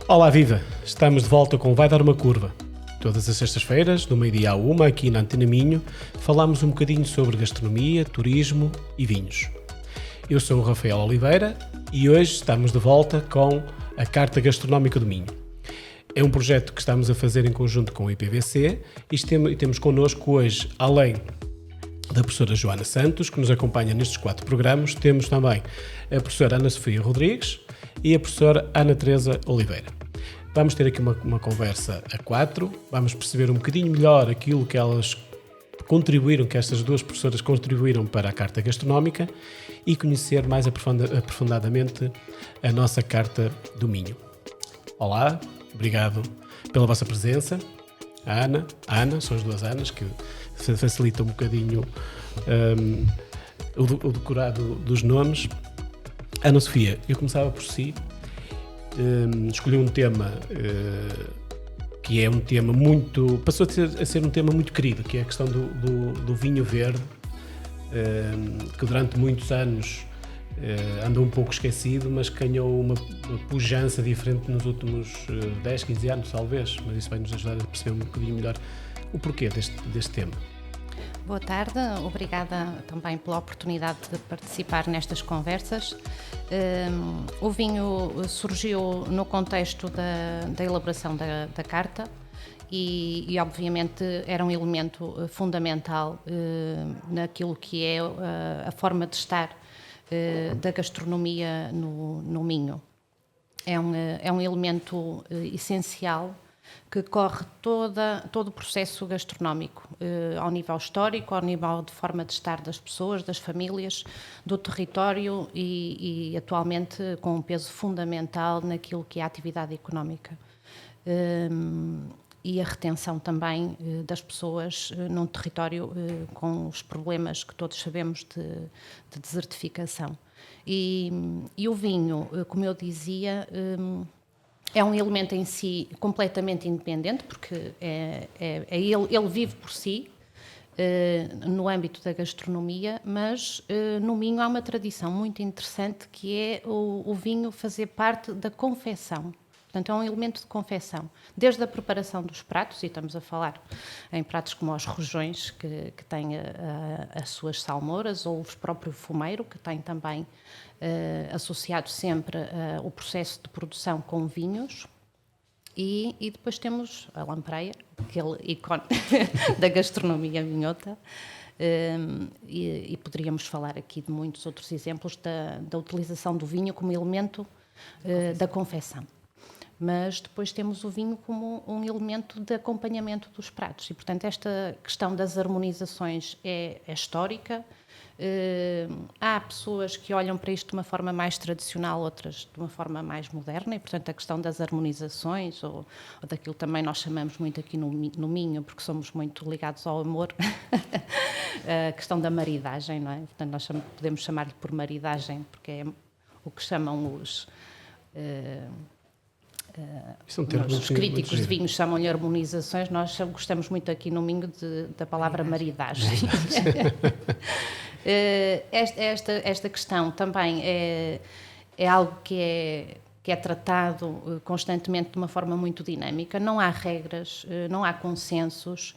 Olá, viva! Estamos de volta com Vai Dar Uma Curva. Todas as sextas-feiras, do meio-dia à uma, aqui na Antena Minho, falamos um bocadinho sobre gastronomia, turismo e vinhos. Eu sou o Rafael Oliveira e hoje estamos de volta com a Carta Gastronómica do Minho. É um projeto que estamos a fazer em conjunto com o IPVC e temos connosco hoje, além da professora Joana Santos, que nos acompanha nestes 4 programas, temos também a professora Ana Sofia Rodrigues e a professora Ana Teresa Oliveira. Vamos ter aqui uma conversa a 4, vamos perceber um bocadinho melhor aquilo que elas contribuíram, que estas duas professoras contribuíram para a Carta Gastronómica e conhecer mais aprofundadamente a nossa Carta do Minho. Olá, obrigado pela vossa presença. A Ana, são as duas Anas, que facilitam um bocadinho o decorado dos nomes. Ana Sofia, eu começava por si. Escolhi um tema que é um tema muito... passou a ser um tema muito querido, que é a questão do vinho verde, que durante muitos anos andou um pouco esquecido, mas que ganhou uma pujança diferente nos últimos 10, 15 anos, talvez, mas isso vai nos ajudar a perceber um bocadinho melhor o porquê deste tema. Boa tarde, obrigada também pela oportunidade de participar nestas conversas. O vinho surgiu no contexto da elaboração da carta e obviamente era um elemento fundamental naquilo que é a forma de estar da gastronomia no Minho. É um elemento essencial que corre todo o processo gastronómico, ao nível histórico, ao nível de forma de estar das pessoas, das famílias, do território e atualmente com um peso fundamental naquilo que é a atividade económica. E a retenção também das pessoas num território com os problemas que todos sabemos de desertificação. E o vinho, como eu dizia, é um elemento em si completamente independente, porque ele vive por si, no âmbito da gastronomia, mas no Minho há uma tradição muito interessante que é o vinho fazer parte da confecção. Portanto, é um elemento de confecção, desde a preparação dos pratos, e estamos a falar em pratos como os rojões, que têm as suas salmouras, ou o próprio fumeiro, que tem também associado sempre o processo de produção com vinhos, e depois temos a lampreia, aquele ícone da gastronomia minhota, e poderíamos falar aqui de muitos outros exemplos da utilização do vinho como elemento da confecção. Mas depois temos o vinho como um elemento de acompanhamento dos pratos. E, portanto, esta questão das harmonizações é histórica. Há pessoas que olham para isto de uma forma mais tradicional, outras de uma forma mais moderna, e, portanto, a questão das harmonizações, ou daquilo que também nós chamamos muito aqui no Minho, porque somos muito ligados ao amor, a questão da maridagem, não é? Portanto, nós podemos chamar-lhe por maridagem, porque é o que chamam os críticos de vinhos chamam-lhe harmonizações, nós gostamos muito aqui no Minho da palavra maridagem. Esta questão também é algo que é tratado constantemente de uma forma muito dinâmica, não há regras, não há consensos.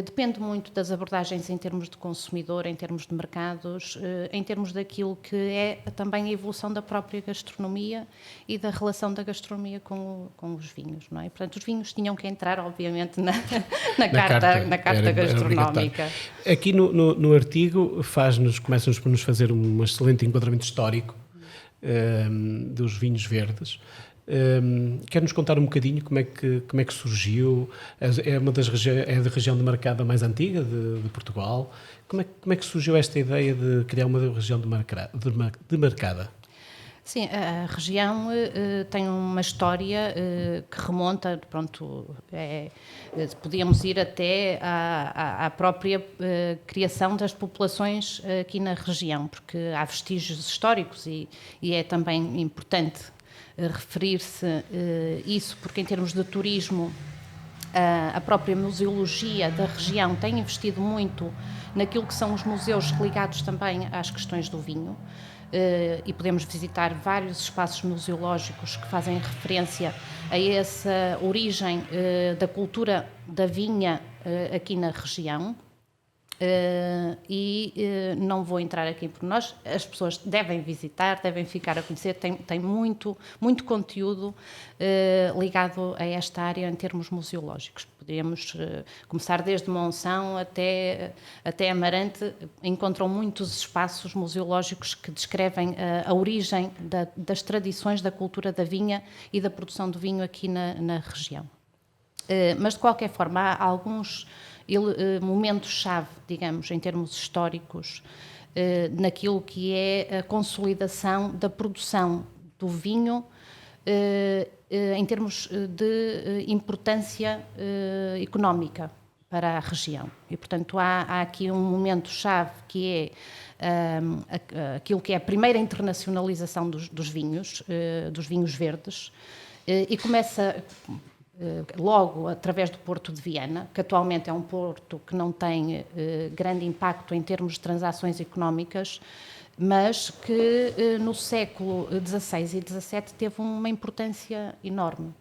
Depende muito das abordagens em termos de consumidor, em termos de mercados, em termos daquilo que é também a evolução da própria gastronomia e da relação da gastronomia com os vinhos, não é? Portanto, os vinhos tinham que entrar, obviamente, na carta gastronómica. Aqui no artigo começa-nos por nos fazer um excelente enquadramento histórico dos vinhos verdes. Quer-nos contar um bocadinho como é que surgiu? É da região demarcada mais antiga de Portugal. Como é que surgiu esta ideia de criar uma região demarcada? Sim, a região tem uma história que remonta, podíamos ir até à própria criação das populações aqui na região, porque há vestígios históricos e é também importante referir-se isso, porque em termos de turismo, a própria museologia da região tem investido muito naquilo que são os museus ligados também às questões do vinho. e podemos visitar vários espaços museológicos que fazem referência a essa origem da cultura da vinha aqui na região. Não vou entrar aqui por nós, as pessoas devem visitar, devem ficar a conhecer, tem muito conteúdo ligado a esta área em termos museológicos. Podemos começar desde Monção até Amarante, encontram muitos espaços museológicos que descrevem a origem das tradições da cultura da vinha e da produção do vinho aqui na região. Mas de qualquer forma há alguns momentos-chave, digamos, em termos históricos, naquilo que é a consolidação da produção do vinho em termos de importância económica para a região. E, portanto, há aqui um momento-chave que é aquilo que é a primeira internacionalização dos vinhos verdes, e começa logo através do Porto de Viana, que atualmente é um porto que não tem grande impacto em termos de transações económicas, mas que no século XVI e XVII teve uma importância enorme.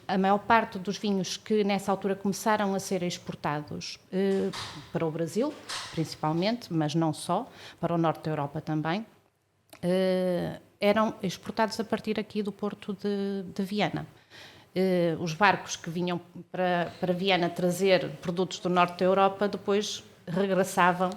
A maior parte dos vinhos que nessa altura começaram a ser exportados para o Brasil, principalmente, mas não só, para o norte da Europa também, eram exportados a partir aqui do Porto de Viana. Os barcos que vinham para Viana trazer produtos do norte da Europa depois regressavam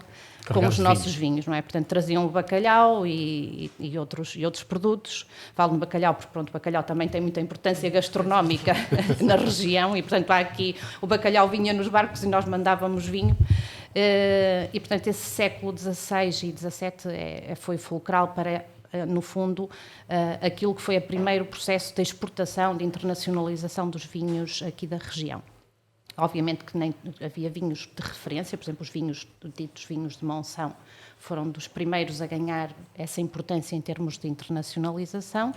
com os nossos vinhos, não é? Portanto, traziam o bacalhau e outros produtos. Falo no bacalhau porque, pronto, o bacalhau também tem muita importância gastronómica na região e, portanto, há aqui o bacalhau vinha nos barcos e nós mandávamos vinho. E, portanto, esse século XVI e XVII foi fulcral para, no fundo, aquilo que foi o primeiro processo de exportação, de internacionalização dos vinhos aqui da região. Obviamente que nem havia vinhos de referência, por exemplo, os vinhos ditos vinhos de Monção foram dos primeiros a ganhar essa importância em termos de internacionalização,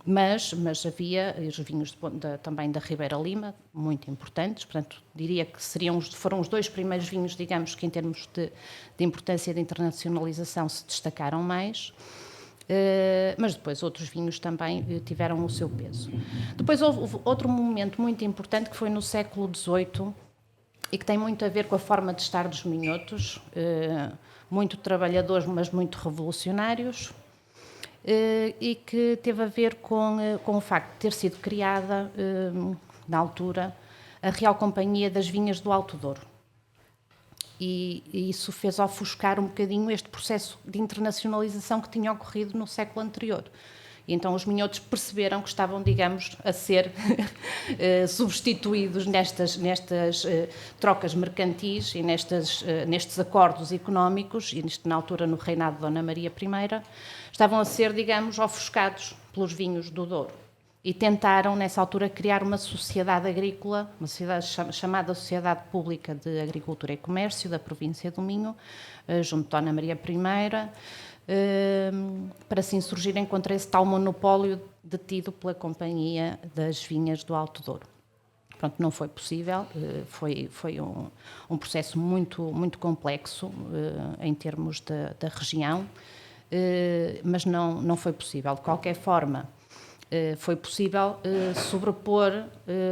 mas havia os vinhos também da Ribeira Lima, muito importantes, portanto, diria que foram os dois primeiros vinhos, digamos, que em termos de importância de internacionalização se destacaram mais. Mas depois outros vinhos também tiveram o seu peso. Depois houve outro momento muito importante que foi no século XVIII e que tem muito a ver com a forma de estar dos minhotos, muito trabalhadores, mas muito revolucionários, e que teve a ver com o facto de ter sido criada, na altura, a Real Companhia das Vinhas do Alto Douro. E isso fez ofuscar um bocadinho este processo de internacionalização que tinha ocorrido no século anterior. E então os minhotos perceberam que estavam, digamos, a ser substituídos nestas trocas mercantis e nestes acordos económicos, e na altura no reinado de Dona Maria I, estavam a ser, digamos, ofuscados pelos vinhos do Douro. E tentaram, nessa altura, criar uma sociedade agrícola, uma sociedade chamada Sociedade Pública de Agricultura e Comércio, da província do Minho, junto de Dona Maria I, para se insurgirem contra esse tal monopólio detido pela Companhia das Vinhas do Alto Douro. Pronto, não foi possível, foi um processo muito complexo em termos da região, mas não foi possível. De qualquer forma, foi possível sobrepor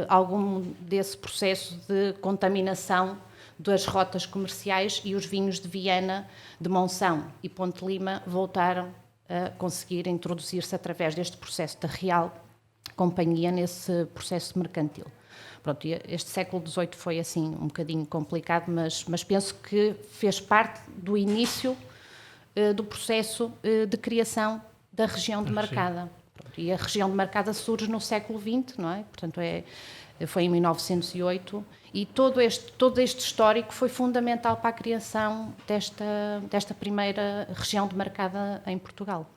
algum desse processo de contaminação das rotas comerciais, e os vinhos de Viana, de Monção e Ponte Lima voltaram a conseguir introduzir-se através deste processo da Real Companhia nesse processo mercantil. Pronto, este século XVIII foi assim um bocadinho complicado, mas penso que fez parte do início do processo de criação da região demarcada. E a região demarcada surge no século XX, não é? Portanto, foi em 1908, e todo este histórico foi fundamental para a criação desta primeira região demarcada em Portugal.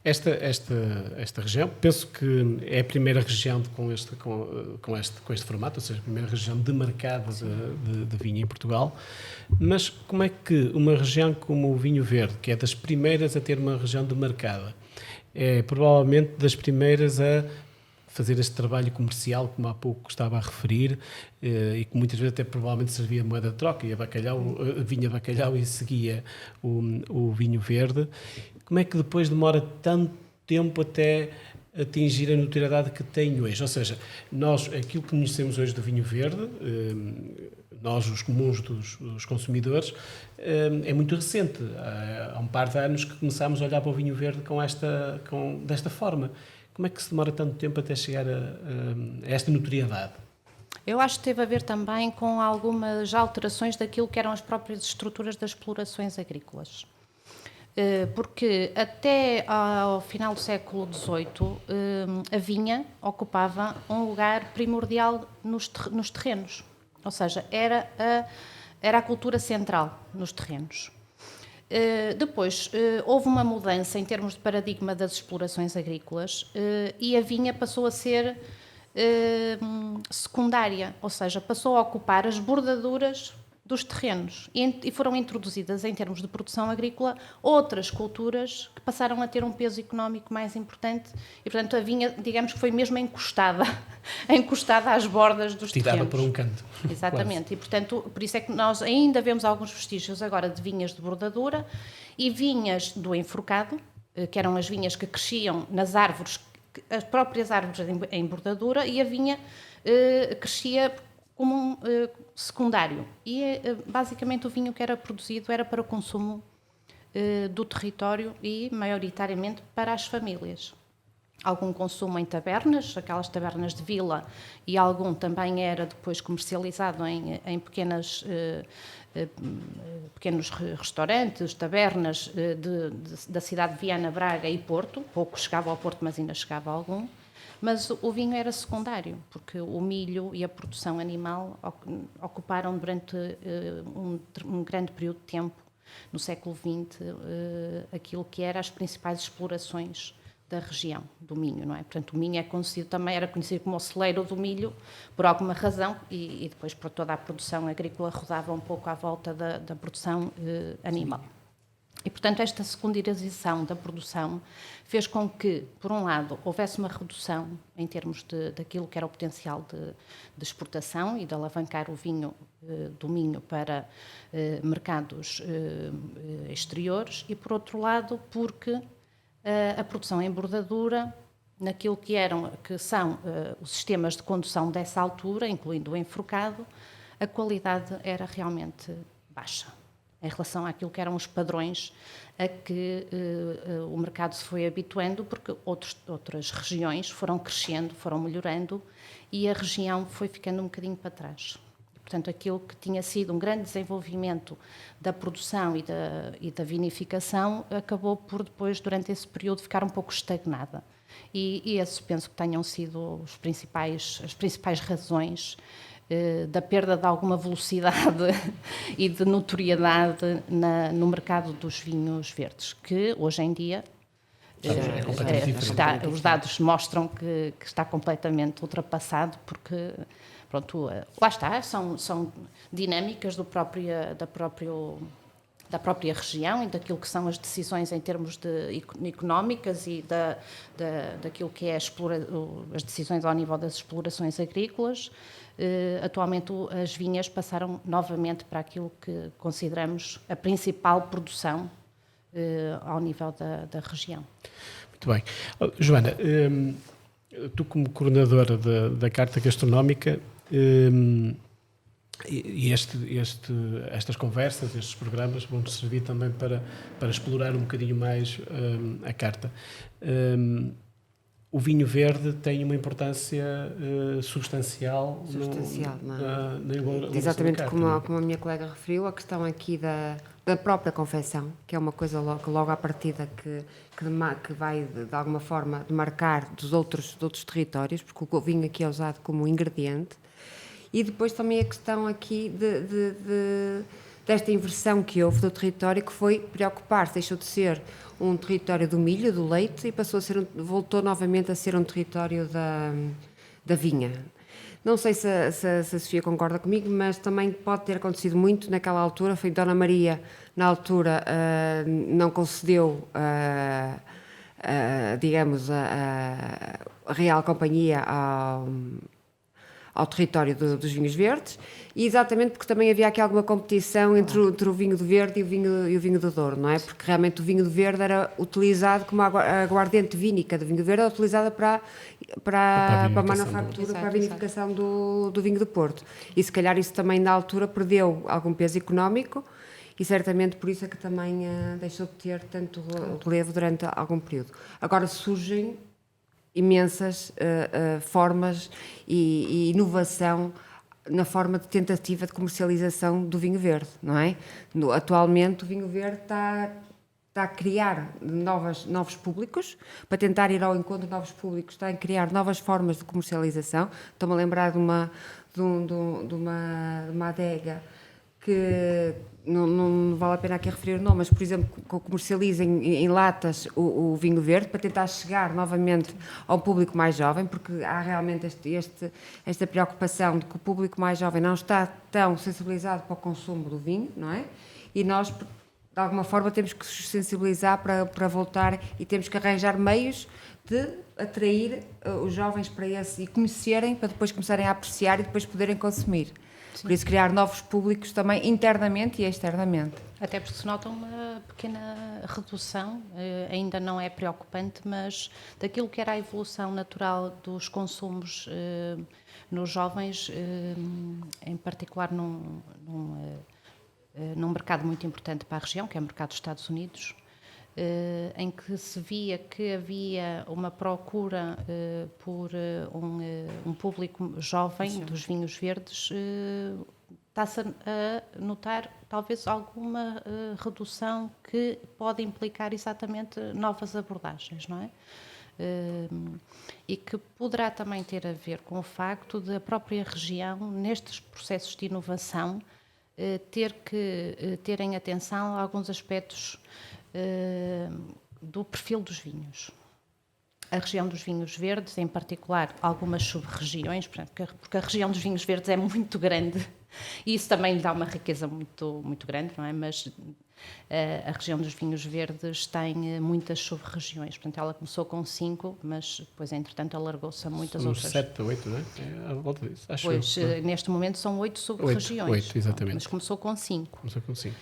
Esta região, penso que é a primeira região com este formato, ou seja, a primeira região demarcada de vinho em Portugal. Mas como é que uma região como o Vinho Verde, que é das primeiras a ter uma região demarcada, é provavelmente das primeiras a fazer este trabalho comercial, como há pouco estava a referir, e que muitas vezes até provavelmente servia moeda de troca, e vinha bacalhau e seguia o vinho verde. Como é que depois demora tanto tempo até atingir a notoriedade que tem hoje? Ou seja, nós, aquilo que conhecemos hoje do vinho verde, nós, os comuns dos consumidores, é muito recente. Há um par de anos que começámos a olhar para o vinho verde desta forma. Como é que se demora tanto tempo até chegar a esta notoriedade? Eu acho que teve a ver também com algumas alterações daquilo que eram as próprias estruturas das explorações agrícolas. Porque até ao final do século XVIII a vinha ocupava um lugar primordial nos terrenos, ou seja, era a cultura central nos terrenos. Depois houve uma mudança em termos de paradigma das explorações agrícolas e a vinha passou a ser secundária, ou seja, passou a ocupar as bordaduras dos terrenos e foram introduzidas em termos de produção agrícola outras culturas que passaram a ter um peso económico mais importante e, portanto, a vinha, digamos que foi mesmo encostada às bordas dos terrenos. Tirada por um canto. Exatamente, quase. E, portanto, por isso é que nós ainda vemos alguns vestígios agora de vinhas de bordadura e vinhas do enforcado, que eram as vinhas que cresciam nas árvores, as próprias árvores em bordadura, e a vinha crescia como um secundário. E basicamente o vinho que era produzido era para o consumo do território e maioritariamente para as famílias. Algum consumo em tabernas, aquelas tabernas de vila, e algum também era depois comercializado em pequenos restaurantes, tabernas da cidade de Viana, Braga e Porto. Pouco chegava ao Porto, mas ainda chegava algum. Mas o vinho era secundário, porque o milho e a produção animal ocuparam durante um grande período de tempo, no século XX, aquilo que eram as principais explorações da região do Minho, não é? Portanto, o Minho era conhecido como o celeiro do milho, por alguma razão, e depois por toda a produção agrícola rodava um pouco à volta da produção animal. Sim. E, portanto, esta secundarização da produção fez com que, por um lado, houvesse uma redução em termos daquilo que era o potencial de exportação e de alavancar o vinho do Minho para mercados exteriores, e, por outro lado, porque a produção em bordadura, naquilo que são os sistemas de condução dessa altura, incluindo o enforcado, a qualidade era realmente baixa em relação àquilo que eram os padrões a que o mercado se foi habituando, porque outras regiões foram crescendo, foram melhorando, e a região foi ficando um bocadinho para trás. Portanto, aquilo que tinha sido um grande desenvolvimento da produção e da vinificação acabou por depois, durante esse período, ficar um pouco estagnada. E esses penso que tenham sido as principais razões da perda de alguma velocidade e de notoriedade no mercado dos vinhos verdes, que hoje em dia os dados mostram que está completamente ultrapassado, porque pronto, lá está, são dinâmicas da própria região e daquilo que são as decisões em termos económicas e daquilo que é as decisões ao nível das explorações agrícolas. Atualmente as vinhas passaram novamente para aquilo que consideramos a principal produção ao nível da região. Muito bem. Joana, tu como coordenadora da Carta Gastronómica, e estas conversas, estes programas vão-nos servir também para explorar um bocadinho mais a carta. O vinho verde tem uma importância substancial na elaboração. Exatamente da carta, como a minha colega referiu, a questão aqui da própria confecção, que é uma coisa logo à partida que vai de alguma forma demarcar dos outros territórios, porque o vinho aqui é usado como ingrediente. E depois também a questão aqui desta inversão que houve do território, que foi preocupar-se, deixou de ser um território do milho, do leite, e voltou novamente a ser um território da vinha. Não sei se a Sofia concorda comigo, mas também pode ter acontecido muito naquela altura. Foi Dona Maria, na altura, não concedeu, digamos, real companhia ao território dos vinhos verdes, e exatamente porque também havia aqui alguma competição entre o vinho do verde e o vinho do Douro, não é? Porque realmente o vinho do verde era utilizado como a aguardente vínica do vinho do verde, era utilizada para a manufatura, para a vinificação do vinho do Porto. E se calhar isso também na altura perdeu algum peso económico, e certamente por isso é que também deixou de ter tanto relevo durante algum período. Agora surgem imensas formas e inovação na forma de tentativa de comercialização do vinho verde, não é? Atualmente o vinho verde está a criar novos públicos, para tentar ir ao encontro de novos públicos, está a criar novas formas de comercialização. Estou-me a lembrar de uma adega que não vale a pena aqui referir o nome, mas, por exemplo, comercializa em latas o vinho verde para tentar chegar novamente ao público mais jovem, porque há realmente esta preocupação de que o público mais jovem não está tão sensibilizado para o consumo do vinho, não é? E nós, de alguma forma, temos que nos sensibilizar para voltar, e temos que arranjar meios de atrair os jovens para esse e conhecerem, para depois começarem a apreciar e depois poderem consumir. Sim. Por isso, criar novos públicos também internamente e externamente. Até porque se nota uma pequena redução, ainda não é preocupante, mas daquilo que era a evolução natural dos consumos nos jovens, em particular num mercado muito importante para a região, que é o mercado dos Estados Unidos, em que se via que havia uma procura por um público jovem. Sim. Dos vinhos verdes, está-se a notar talvez alguma redução que pode implicar exatamente novas abordagens, não é? E que poderá também ter a ver com o facto de a própria região, nestes processos de inovação, terem atenção a alguns aspectos do perfil dos vinhos. A região dos vinhos verdes, em particular algumas sub-regiões, porque a região dos vinhos verdes é muito grande, e isso também lhe dá uma riqueza muito, muito grande, não é? Mas a região dos vinhos verdes tem muitas sub-regiões, portanto ela começou com 5, mas depois entretanto alargou-se a muitas outras. 7, 8, não é? É à volta disso, acho. Pois, neste momento são 8 sub-regiões. 8, exatamente. Mas começou com 5. Começou com 5.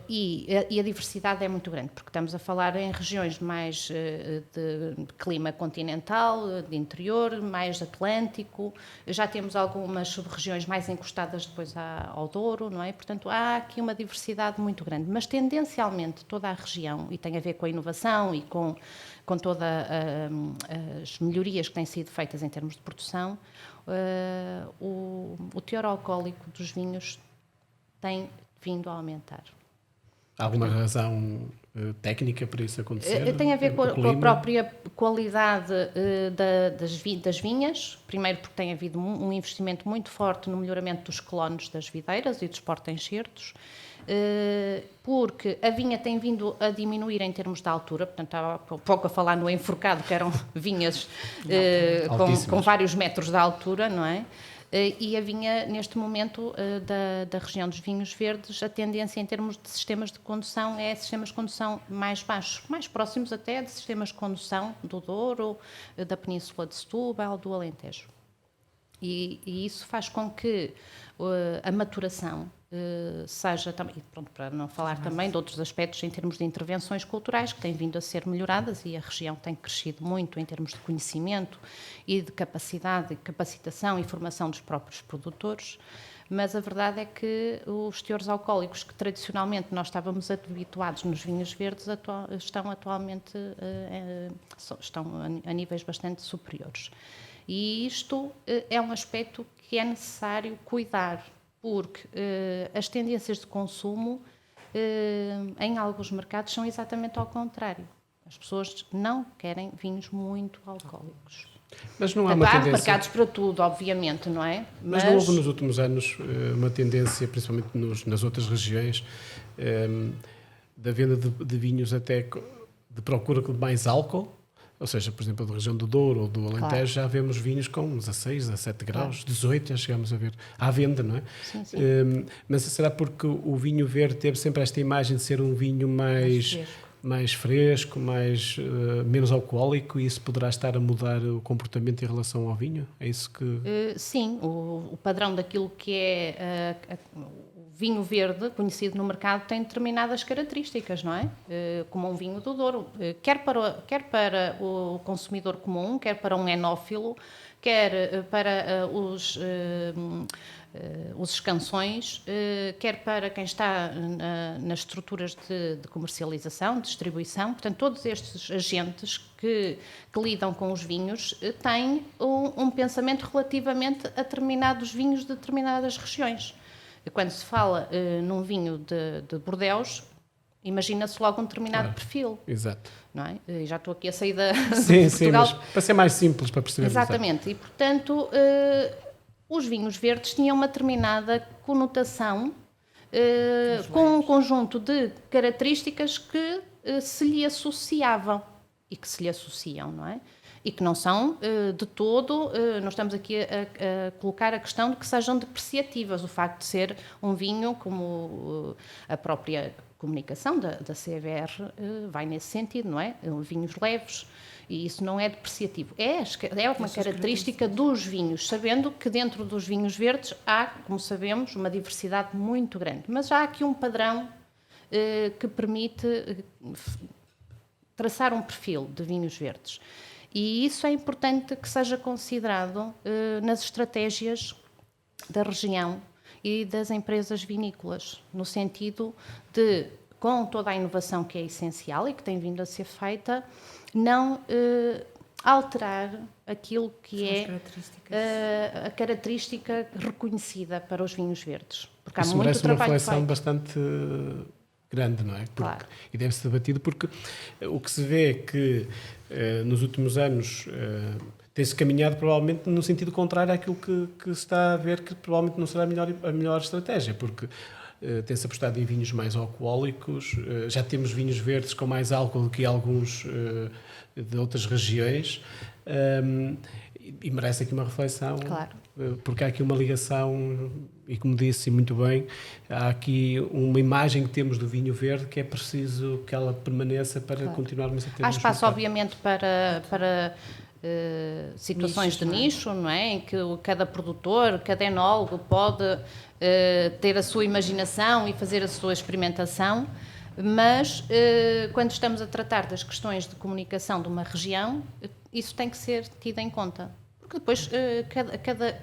E a diversidade é muito grande, porque estamos a falar em regiões mais de clima continental, de interior, mais atlântico, já temos algumas sub-regiões mais encostadas depois ao Douro, não é? Portanto, há aqui uma diversidade muito grande. Mas tendencialmente toda a região, e tem a ver com a inovação e com todas as melhorias que têm sido feitas em termos de produção, o teor alcoólico dos vinhos tem vindo a aumentar. Há alguma razão técnica para isso acontecer? Tem a ver com a própria qualidade das vinhas, primeiro porque tem havido um investimento muito forte no melhoramento dos clones das videiras e dos porta-enxertos, porque a vinha tem vindo a diminuir em termos de altura, portanto há pouco a falar no enforcado, que eram vinhas com vários metros de altura, não é? E a vinha, neste momento, da região dos vinhos verdes, a tendência em termos de sistemas de condução é sistemas de condução mais baixos, mais próximos até de sistemas de condução do Douro, da Península de Setúbal, do Alentejo. E isso faz com que a maturação seja também, pronto, para não falar também de outros aspectos em termos de intervenções culturais que têm vindo a ser melhoradas, e a região tem crescido muito em termos de conhecimento e de capacidade, capacitação e formação dos próprios produtores, mas a verdade é que os teores alcoólicos que tradicionalmente nós estávamos habituados nos vinhos verdes estão atualmente a níveis bastante superiores. E isto é um aspecto que é necessário cuidar, porque as tendências de consumo em alguns mercados são exatamente ao contrário. As pessoas não querem vinhos muito alcoólicos. Mas não há uma tendência... Há mercados para tudo, obviamente, não é? Mas não houve nos últimos anos uma tendência, principalmente nas outras regiões, da venda de vinhos até de procura de mais álcool? Ou seja, por exemplo, da região do Douro ou do Alentejo, claro, já vemos vinhos com 16, 17 graus, claro, 18 já chegamos a ver à venda, não é? Sim, sim. Mas será porque o vinho verde teve sempre esta imagem de ser um vinho mais fresco, menos alcoólico, e isso poderá estar a mudar o comportamento em relação ao vinho? É isso que... Sim, o padrão daquilo que é o vinho verde, conhecido no mercado, tem determinadas características, não é? Como um vinho do Douro. Quer para o consumidor comum, quer para um enófilo, quer para os escansões, quer para quem está nas estruturas de comercialização, de distribuição. Portanto, todos estes agentes que lidam com os vinhos têm um pensamento relativamente a determinados vinhos de determinadas regiões. Quando se fala num vinho de Bordeaux, imagina-se logo um determinado perfil. Exato. Não é? Já estou aqui a sair de Sim, Portugal. sim, mas para ser mais simples, para perceber. Exatamente. E, portanto, os vinhos verdes tinham uma determinada conotação com um conjunto de características que se lhe associavam e que se lhe associam, não é? E que não são de todo, nós estamos aqui a colocar a questão de que sejam depreciativas. O facto de ser um vinho, como a própria comunicação da CVR vai nesse sentido, não é? Vinhos leves, e isso não é depreciativo. É uma característica dos vinhos, sabendo que dentro dos vinhos verdes há, como sabemos, uma diversidade muito grande. Mas há aqui um padrão que permite traçar um perfil de vinhos verdes. E isso é importante que seja considerado nas estratégias da região e das empresas vinícolas, no sentido de, com toda a inovação que é essencial e que tem vindo a ser feita, não alterar aquilo que é a característica reconhecida para os vinhos verdes. Porque isso há muito trabalho uma reflexão feito. Bastante grande, não é? Claro. E deve ser debatido, porque o que se vê é que nos últimos anos tem-se caminhado provavelmente no sentido contrário àquilo que se está a ver, que provavelmente não será a melhor estratégia, porque tem-se apostado em vinhos mais alcoólicos, já temos vinhos verdes com mais álcool do que alguns de outras regiões, e merece aqui uma reflexão, Claro. porque há aqui uma ligação, e como disse muito bem, há aqui uma imagem que temos do vinho verde que é preciso que ela permaneça para continuarmos a ter. Há espaço, obviamente, para situações de nicho, não é? Em que cada produtor, cada enólogo pode ter a sua imaginação e fazer a sua experimentação, mas quando estamos a tratar das questões de comunicação de uma região, isso tem que ser tido em conta. Porque depois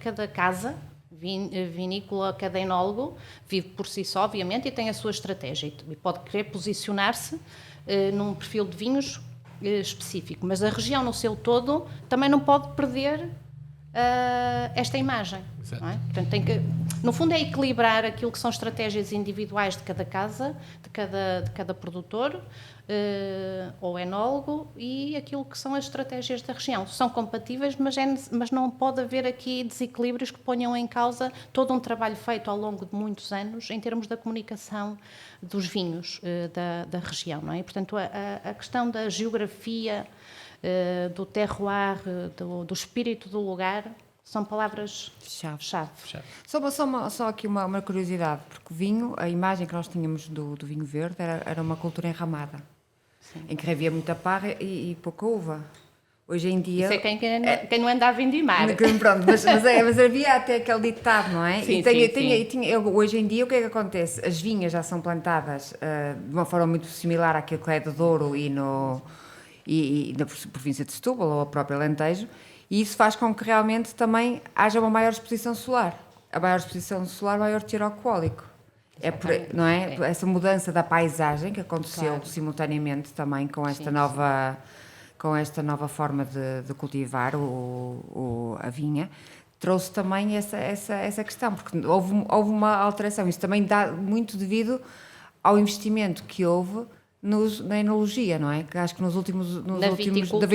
cada casa vinícola, cada enólogo vive por si só, obviamente, e tem a sua estratégia e pode querer posicionar-se num perfil de vinhos específico, mas a região no seu todo também não pode perder esta imagem. Não é? Portanto, tem que, no fundo, é equilibrar aquilo que são estratégias individuais de cada casa, de cada produtor ou enólogo, e aquilo que são as estratégias da região. São compatíveis, mas não pode haver aqui desequilíbrios que ponham em causa todo um trabalho feito ao longo de muitos anos em termos da comunicação dos vinhos da região. Não é? E, portanto, a questão da geografia, do terroir, do espírito do lugar, são palavras-chave. Só aqui uma curiosidade, porque o vinho, a imagem que nós tínhamos do vinho verde era uma cultura enramada. Sim. Em que havia muita parra e pouca uva. Hoje em dia... Isso é quem não anda a vindimar. Pronto, mas havia até aquele ditado, não é? Sim, hoje em dia o que é que acontece? As vinhas já são plantadas de uma forma muito similar àquilo que é do Douro e na província de Setúbal ou a própria Alentejo, e isso faz com que realmente também haja uma maior exposição solar. A maior exposição solar, maior teor alcoólico. Não é? Essa mudança da paisagem que aconteceu simultaneamente também com esta nova forma de cultivar a vinha, trouxe também essa questão, porque houve uma alteração. Isso também dá muito devido ao investimento que houve na enologia, não é? Que acho que nos últimos da viticultura,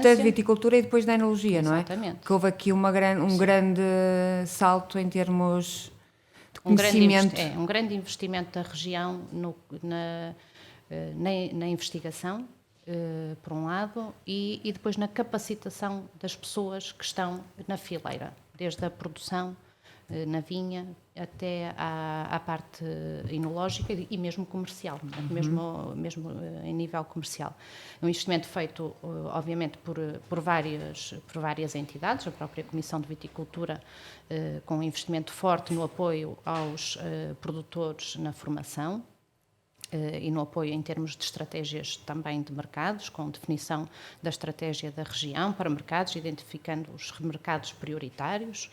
da viticultura e depois da enologia, exatamente, não é? Que houve aqui um grande salto em termos de conhecimento. Um grande investimento da região na investigação, por um lado, e depois na capacitação das pessoas que estão na fileira, desde a produção na vinha, até à parte enológica e mesmo comercial, mesmo em nível comercial. Um investimento feito, obviamente, por várias entidades, a própria Comissão de Viticultura, com um investimento forte no apoio aos produtores na formação, e no apoio em termos de estratégias também de mercados, com definição da estratégia da região para mercados, identificando os mercados prioritários,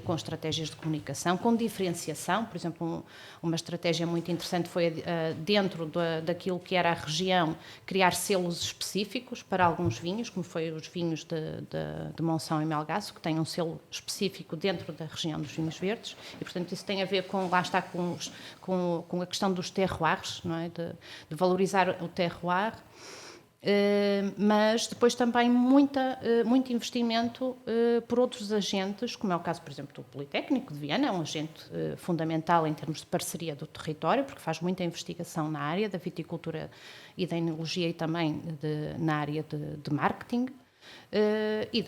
com estratégias de comunicação, com diferenciação. Por exemplo, uma estratégia muito interessante foi, dentro daquilo que era a região, criar selos específicos para alguns vinhos, como foi os vinhos de Monção e Melgaço, que têm um selo específico dentro da região dos vinhos verdes, e, portanto, isso tem a ver com, lá está, com a questão dos terroirs, não é? De valorizar o terroir. Mas depois também muito investimento por outros agentes, como é o caso, por exemplo, do Politécnico de Viana, é um agente fundamental em termos de parceria do território, porque faz muita investigação na área da viticultura e da enologia e também na área de marketing. E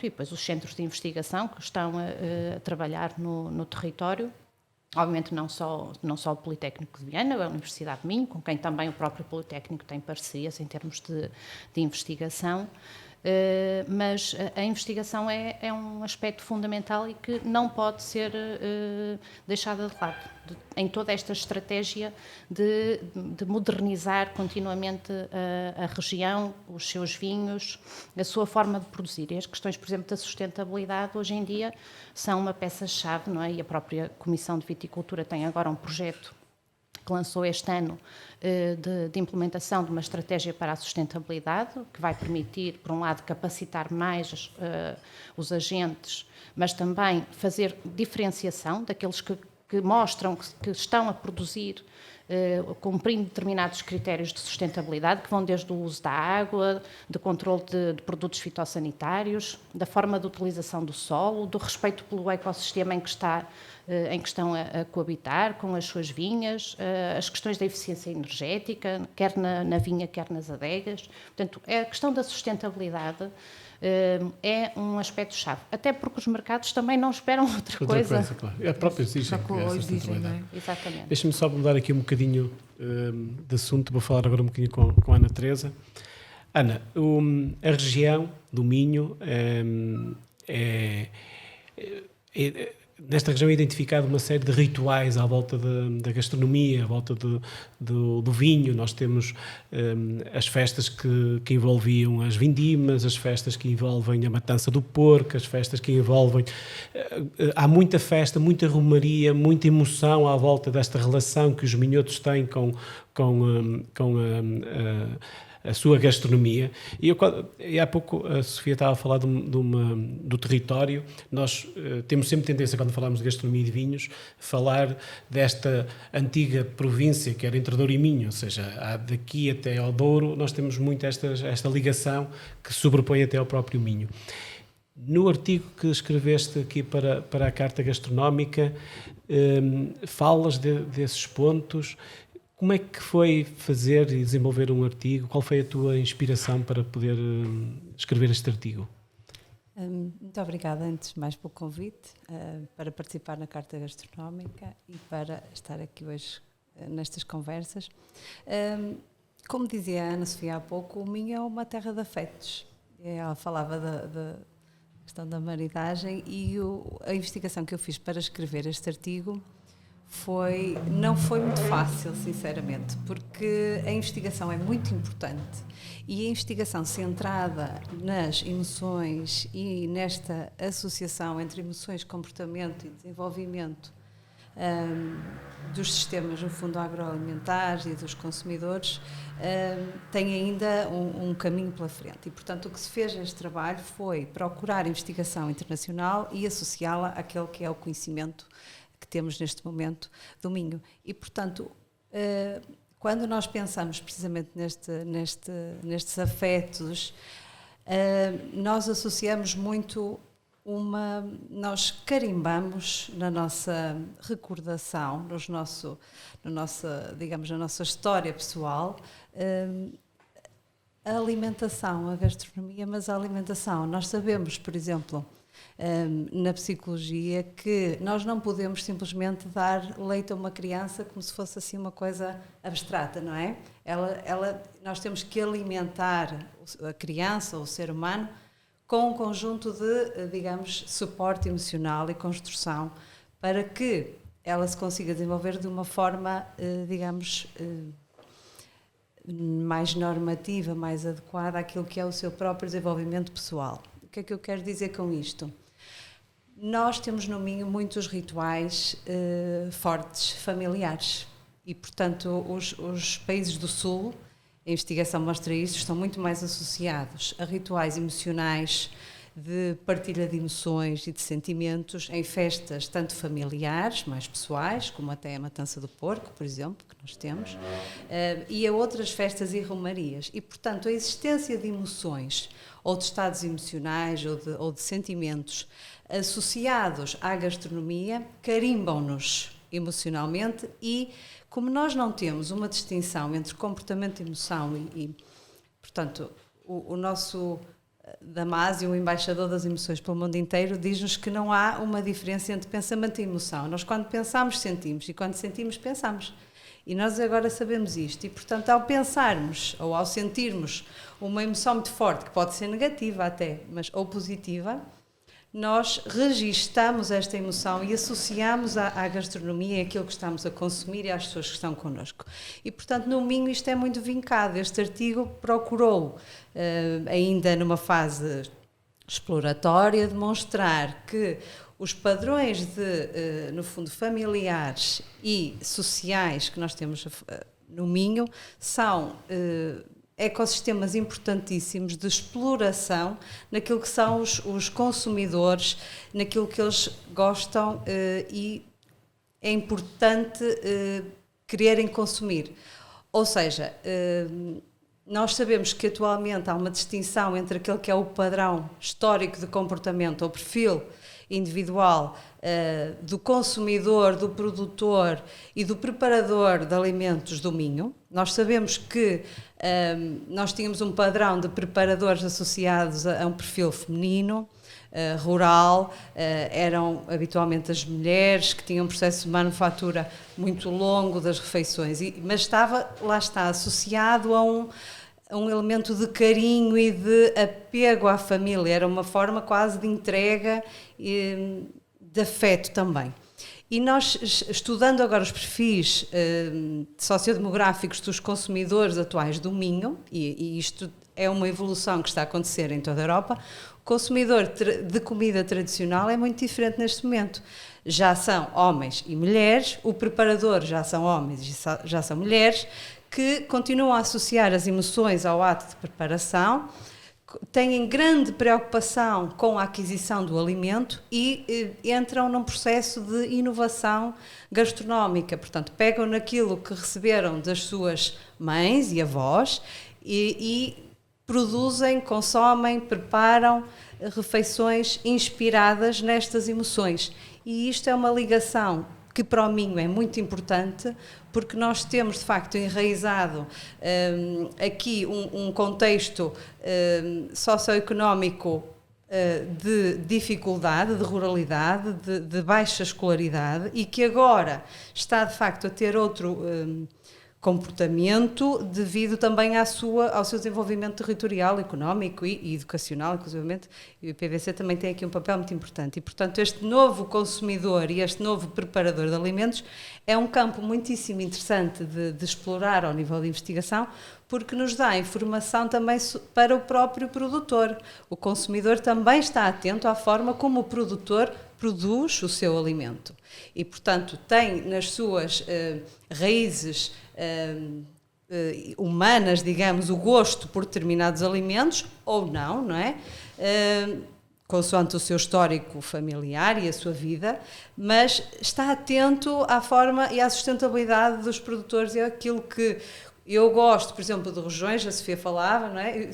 depois os centros de investigação que estão a trabalhar no território. Obviamente não só o Politécnico de Viana, a Universidade de Minho, com quem também o próprio Politécnico tem parcerias em termos de investigação, mas a investigação é um aspecto fundamental e que não pode ser deixada de lado em toda esta estratégia de modernizar continuamente a região, os seus vinhos, a sua forma de produzir. E as questões, por exemplo, da sustentabilidade, hoje em dia, são uma peça-chave, não é? E a própria Comissão de Viticultura tem agora um projeto que lançou este ano de implementação de uma estratégia para a sustentabilidade, que vai permitir, por um lado, capacitar mais os agentes, mas também fazer diferenciação daqueles que mostram que estão a produzir cumprindo determinados critérios de sustentabilidade, que vão desde o uso da água, de controle de produtos fitossanitários, da forma de utilização do solo, do respeito pelo ecossistema em que estão a coabitar com as suas vinhas, as questões da eficiência energética, quer na vinha, quer nas adegas. Portanto, a questão da sustentabilidade é um aspecto-chave, até porque os mercados também não esperam outra coisa. Claro. É a própria exigência. Exatamente. Deixa-me só mudar aqui um bocadinho de assunto, vou falar agora um bocadinho com a Ana Teresa. Ana, a região do Minho nesta região é identificado uma série de rituais à volta da gastronomia, à volta do vinho. Nós temos as festas que envolviam as vindimas, as festas que envolvem a matança do porco, as festas que envolvem... há muita festa, muita romaria, muita emoção à volta desta relação que os minhotos têm com a sua gastronomia. E há pouco a Sofia estava a falar do território. Nós temos sempre tendência, quando falamos de gastronomia e de vinhos, falar desta antiga província que era entre Douro e Minho, ou seja, daqui até ao Douro nós temos muito esta ligação que se sobrepõe até ao próprio Minho. No artigo que escreveste aqui para a Carta Gastronómica, falas desses pontos. Como é que foi fazer e desenvolver um artigo? Qual foi a tua inspiração para poder escrever este artigo? Muito obrigada, antes de mais, pelo convite para participar na Carta Gastronómica e para estar aqui hoje nestas conversas. Como dizia a Ana Sofia há pouco, o Minho é uma terra de afetos. Ela falava da questão da maridagem e a investigação que eu fiz para escrever este artigo não foi muito fácil, sinceramente, porque a investigação é muito importante e a investigação centrada nas emoções e nesta associação entre emoções, comportamento e desenvolvimento dos sistemas, no fundo, agroalimentares e dos consumidores, tem ainda um caminho pela frente. E, portanto, o que se fez neste trabalho foi procurar investigação internacional e associá-la àquele que é o conhecimento que temos neste momento do Minho. E, portanto, quando nós pensamos precisamente nestes afetos, nós associamos muito nós carimbamos na nossa recordação, na nossa história pessoal, a alimentação, a gastronomia, mas a alimentação. Nós sabemos, por exemplo, na psicologia que nós não podemos simplesmente dar leite a uma criança como se fosse assim uma coisa abstrata, não é? Nós temos que alimentar a criança ou o ser humano com um conjunto de, digamos, suporte emocional e construção para que ela se consiga desenvolver de uma forma, digamos, mais normativa, mais adequada àquilo que é o seu próprio desenvolvimento pessoal. O que é que eu quero dizer com isto? Nós temos no Minho muitos rituais fortes, familiares, e portanto os países do Sul, a investigação mostra isso, estão muito mais associados a rituais emocionais, de partilha de emoções e de sentimentos em festas tanto familiares, mais pessoais, como até a matança do porco, por exemplo, que nós temos, e a outras festas e romarias. E, portanto, a existência de emoções ou de estados emocionais ou de sentimentos associados à gastronomia carimbam-nos emocionalmente e, como nós não temos uma distinção entre comportamento e emoção e portanto, o nosso Damásio, o embaixador das emoções pelo mundo inteiro, diz-nos que não há uma diferença entre pensamento e emoção. Nós, quando pensamos, sentimos, e quando sentimos, pensamos. E nós agora sabemos isto. E, portanto, ao pensarmos ou ao sentirmos uma emoção muito forte, que pode ser negativa até, mas ou positiva, nós registamos esta emoção e associamos à gastronomia, àquilo que estamos a consumir e às pessoas que estão connosco. E, portanto, no Minho isto é muito vincado. Este artigo procurou, ainda numa fase exploratória, demonstrar que os padrões no fundo, familiares e sociais que nós temos no Minho são ecossistemas importantíssimos de exploração naquilo que são os consumidores, naquilo que eles gostam e é importante quererem consumir. Ou seja, nós sabemos que atualmente há uma distinção entre aquele que é o padrão histórico de comportamento, ou perfil individual do consumidor, do produtor e do preparador de alimentos do Minho. Nós sabemos que nós tínhamos um padrão de preparadores associados a um perfil feminino, rural, eram habitualmente as mulheres que tinham um processo de manufatura muito longo das refeições, mas lá está associado a um elemento de carinho e de apego à família, era uma forma quase de entrega e de afeto também. E nós, estudando agora os perfis sociodemográficos dos consumidores atuais do Minho, e isto é uma evolução que está a acontecer em toda a Europa, o consumidor de comida tradicional é muito diferente neste momento. Já são homens e mulheres, o preparador já são homens e já são mulheres, que continuam a associar as emoções ao ato de preparação, têm grande preocupação com a aquisição do alimento e entram num processo de inovação gastronómica. Portanto, pegam naquilo que receberam das suas mães e avós e produzem, consomem, preparam refeições inspiradas nestas emoções. E isto é uma ligação que para o Minho é muito importante, porque nós temos de facto enraizado aqui um contexto socioeconómico de dificuldade, de ruralidade, de baixa escolaridade e que agora está de facto a ter outro comportamento devido também ao seu desenvolvimento territorial, económico e educacional, inclusivamente, e o IPVC também tem aqui um papel muito importante. E, portanto, este novo consumidor e este novo preparador de alimentos é um campo muitíssimo interessante de explorar ao nível de investigação, porque nos dá informação também para o próprio produtor. O consumidor também está atento à forma como o produtor produz o seu alimento. E, portanto, tem nas suas raízes humanas, digamos, o gosto por determinados alimentos, ou não é? Consoante o seu histórico familiar e a sua vida, mas está atento à forma e à sustentabilidade dos produtores e àquilo que Eu gosto, por exemplo, de rojões, a Sofia falava, não é?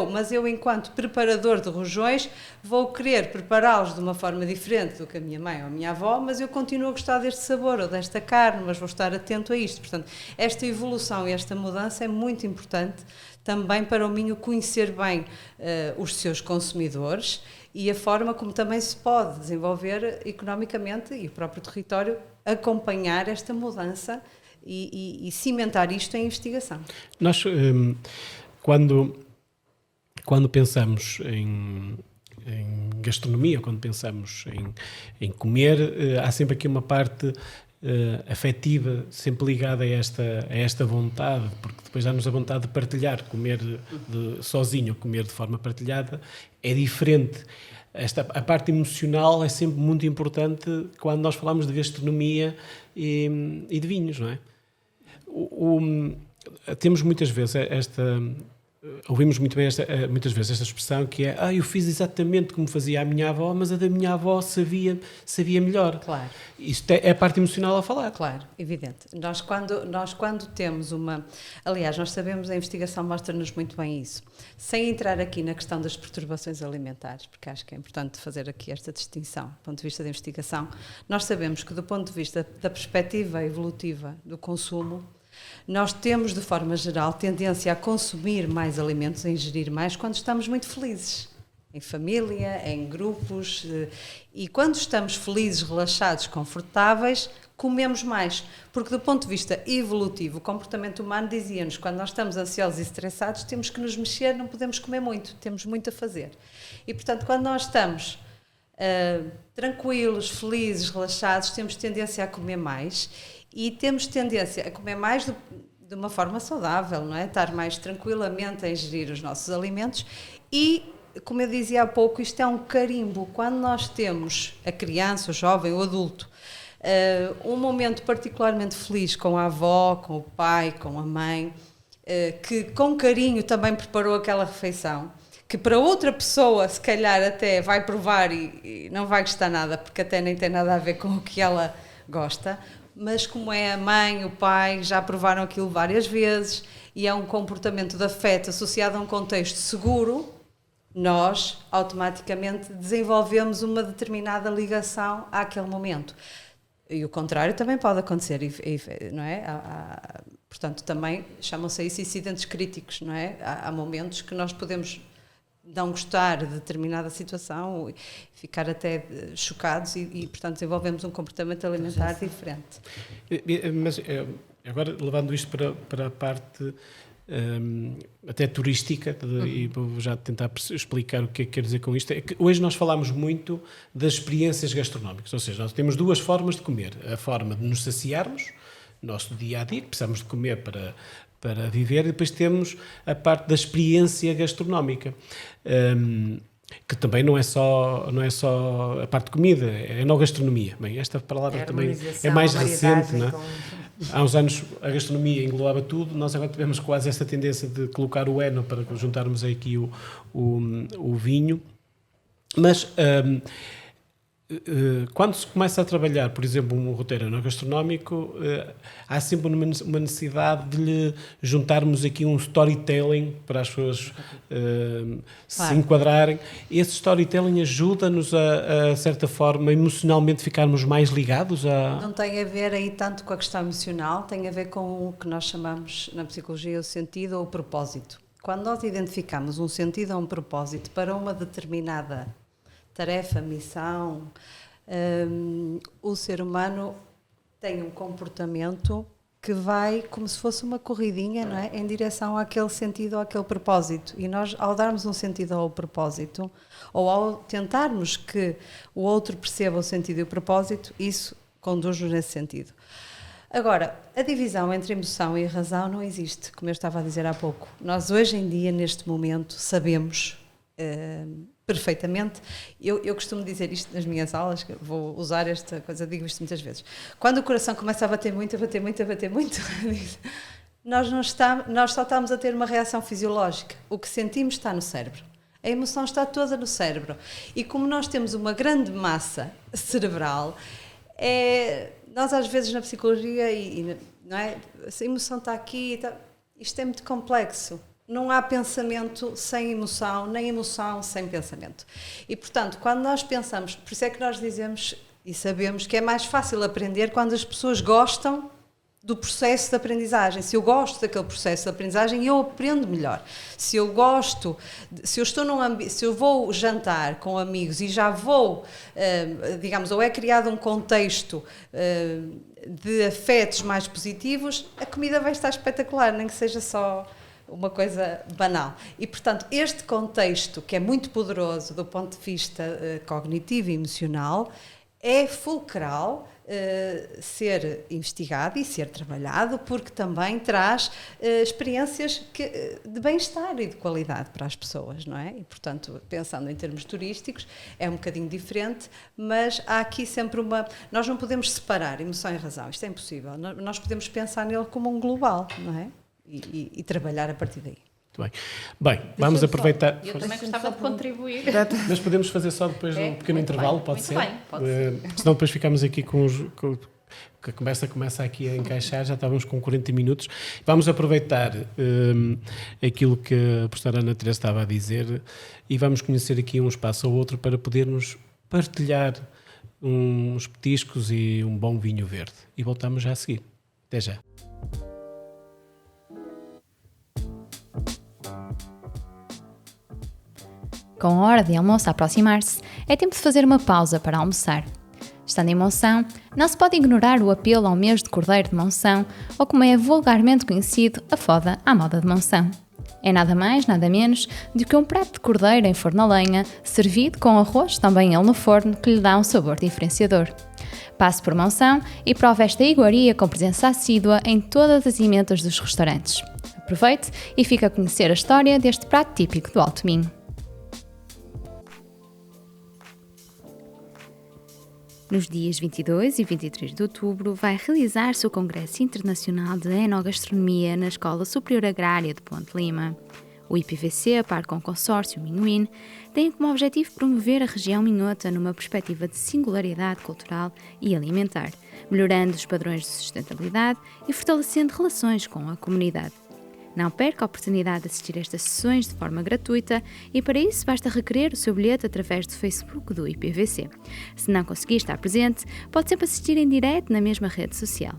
Mas eu, enquanto preparador de rojões, vou querer prepará-los de uma forma diferente do que a minha mãe ou a minha avó, mas eu continuo a gostar deste sabor ou desta carne, mas vou estar atento a isto. Portanto, esta evolução e esta mudança é muito importante também para o Minho conhecer bem os seus consumidores e a forma como também se pode desenvolver economicamente e o próprio território acompanhar esta mudança e cimentar isto em investigação. Nós, quando pensamos em gastronomia, quando pensamos em comer, há sempre aqui uma parte afetiva, sempre ligada a esta vontade, porque depois dá-nos a vontade de partilhar, comer sozinho, comer de forma partilhada, é diferente. A parte emocional é sempre muito importante quando nós falamos de gastronomia e de vinhos, não é? Temos muitas vezes ouvimos muito bem muitas vezes esta expressão que é eu fiz exatamente como fazia a minha avó, mas a da minha avó sabia melhor. Claro. Isto é a parte emocional a falar. Claro, evidente. Nós quando temos aliás, nós sabemos, a investigação mostra-nos muito bem isso. Sem entrar aqui na questão das perturbações alimentares, porque acho que é importante fazer aqui esta distinção, do ponto de vista da investigação, nós sabemos que do ponto de vista da perspectiva evolutiva do consumo, nós temos, de forma geral, tendência a consumir mais alimentos, a ingerir mais, quando estamos muito felizes. Em família, em grupos. E quando estamos felizes, relaxados, confortáveis, comemos mais. Porque, do ponto de vista evolutivo, o comportamento humano dizia-nos que quando nós estamos ansiosos e estressados, temos que nos mexer, não podemos comer muito, temos muito a fazer. E, portanto, quando nós estamos tranquilos, felizes, relaxados, temos tendência a comer mais. E temos tendência a comer mais de uma forma saudável, não é? Estar mais tranquilamente a ingerir os nossos alimentos e, como eu dizia há pouco, isto é um carimbo. Quando nós temos a criança, o jovem, o adulto, um momento particularmente feliz com a avó, com o pai, com a mãe, que com carinho também preparou aquela refeição, que para outra pessoa se calhar até vai provar e não vai gostar nada, porque até nem tem nada a ver com o que ela gosta, mas como é a mãe, o pai, já provaram aquilo várias vezes e é um comportamento de afeto associado a um contexto seguro, nós automaticamente desenvolvemos uma determinada ligação àquele momento. E o contrário também pode acontecer, não é? Portanto, também chamam-se isso incidentes críticos, não é? Há momentos que nós podemos não gostar de determinada situação, ficar até chocados e portanto, desenvolvemos um comportamento alimentar diferente. Mas agora, levando isto para a parte até turística, e vou já tentar explicar o que é que quer dizer com isto, é que hoje nós falamos muito das experiências gastronómicas, ou seja, nós temos duas formas de comer. A forma de nos saciarmos, nosso dia-a-dia, que precisamos de comer para viver, e depois temos a parte da experiência gastronómica, que também não é só a parte de comida, é a gastronomia. Bem, esta palavra também é mais recente, não é? Há uns anos a gastronomia englobava tudo, nós agora tivemos quase esta tendência de colocar o eno para juntarmos aqui o vinho, mas quando se começa a trabalhar, por exemplo, um roteiro gastronómico, há sempre uma necessidade de lhe juntarmos aqui um storytelling para as pessoas se enquadrarem. Esse storytelling ajuda-nos a certa forma, emocionalmente ficarmos mais ligados a... Não tem a ver aí tanto com a questão emocional, tem a ver com o que nós chamamos na psicologia o sentido ou o propósito. Quando nós identificamos um sentido ou um propósito para uma determinada tarefa, missão, o ser humano tem um comportamento que vai como se fosse uma corridinha, não é? Em direção àquele sentido ou àquele propósito. E nós, ao darmos um sentido ao propósito, ou ao tentarmos que o outro perceba o sentido e o propósito, isso conduz-nos nesse sentido. Agora, a divisão entre emoção e razão não existe, como eu estava a dizer há pouco. Nós hoje em dia, neste momento, sabemos perfeitamente. Eu costumo dizer isto nas minhas aulas, que vou usar esta coisa, digo isto muitas vezes. Quando o coração começa a bater muito, nós só estamos a ter uma reação fisiológica. O que sentimos está no cérebro. A emoção está toda no cérebro. E como nós temos uma grande massa cerebral, nós às vezes na psicologia, não é? A emoção está aqui, Isto é muito complexo. Não há pensamento sem emoção, nem emoção sem pensamento. E, portanto, quando nós pensamos, por isso é que nós dizemos e sabemos que é mais fácil aprender quando as pessoas gostam do processo de aprendizagem. Se eu gosto daquele processo de aprendizagem, eu aprendo melhor. Se eu gosto, se eu vou jantar com amigos e já vou, digamos, ou é criado um contexto de afetos mais positivos, a comida vai estar espetacular, nem que seja só uma coisa banal. E, portanto, este contexto, que é muito poderoso do ponto de vista cognitivo e emocional, é fulcral ser investigado e ser trabalhado, porque também traz experiências de bem-estar e de qualidade para as pessoas, não é? E, portanto, pensando em termos turísticos, é um bocadinho diferente, mas há aqui sempre nós não podemos separar emoção e razão, isto é impossível. Nós podemos pensar nele como um global, não é? E trabalhar a partir daí. Muito bem. Bem, vamos aproveitar. Eu também gostava de contribuir. Mas podemos fazer só depois de um pequeno intervalo, bem, pode muito ser? Bem, pode ser. Senão depois ficamos aqui que a conversa começa aqui a encaixar, já estávamos com 40 minutos. Vamos aproveitar aquilo que a professora Ana Teresa estava a dizer e vamos conhecer aqui um espaço ou outro para podermos partilhar uns petiscos e um bom vinho verde. E voltamos já a seguir. Até já. Com a hora de almoço a aproximar-se, é tempo de fazer uma pausa para almoçar. Estando em Monção, não se pode ignorar o apelo ao mês de Cordeiro de Monção, ou como é vulgarmente conhecido, a foda à moda de Monção. É nada mais, nada menos do que um prato de cordeiro em forno a lenha, servido com arroz, também ele no forno, que lhe dá um sabor diferenciador. Passe por Monção e prove esta iguaria com presença assídua em todas as emendas dos restaurantes. Aproveite e fique a conhecer a história deste prato típico do Alto Minho. Nos dias 22 e 23 de outubro vai realizar-se o Congresso Internacional de Enogastronomia na Escola Superior Agrária de Ponte Lima. O IPVC, a par com o consórcio Minhoin, tem como objetivo promover a região minhota numa perspectiva de singularidade cultural e alimentar, melhorando os padrões de sustentabilidade e fortalecendo relações com a comunidade. Não perca a oportunidade de assistir a estas sessões de forma gratuita e para isso basta requerer o seu bilhete através do Facebook do IPVC. Se não conseguir estar presente, pode sempre assistir em direto na mesma rede social.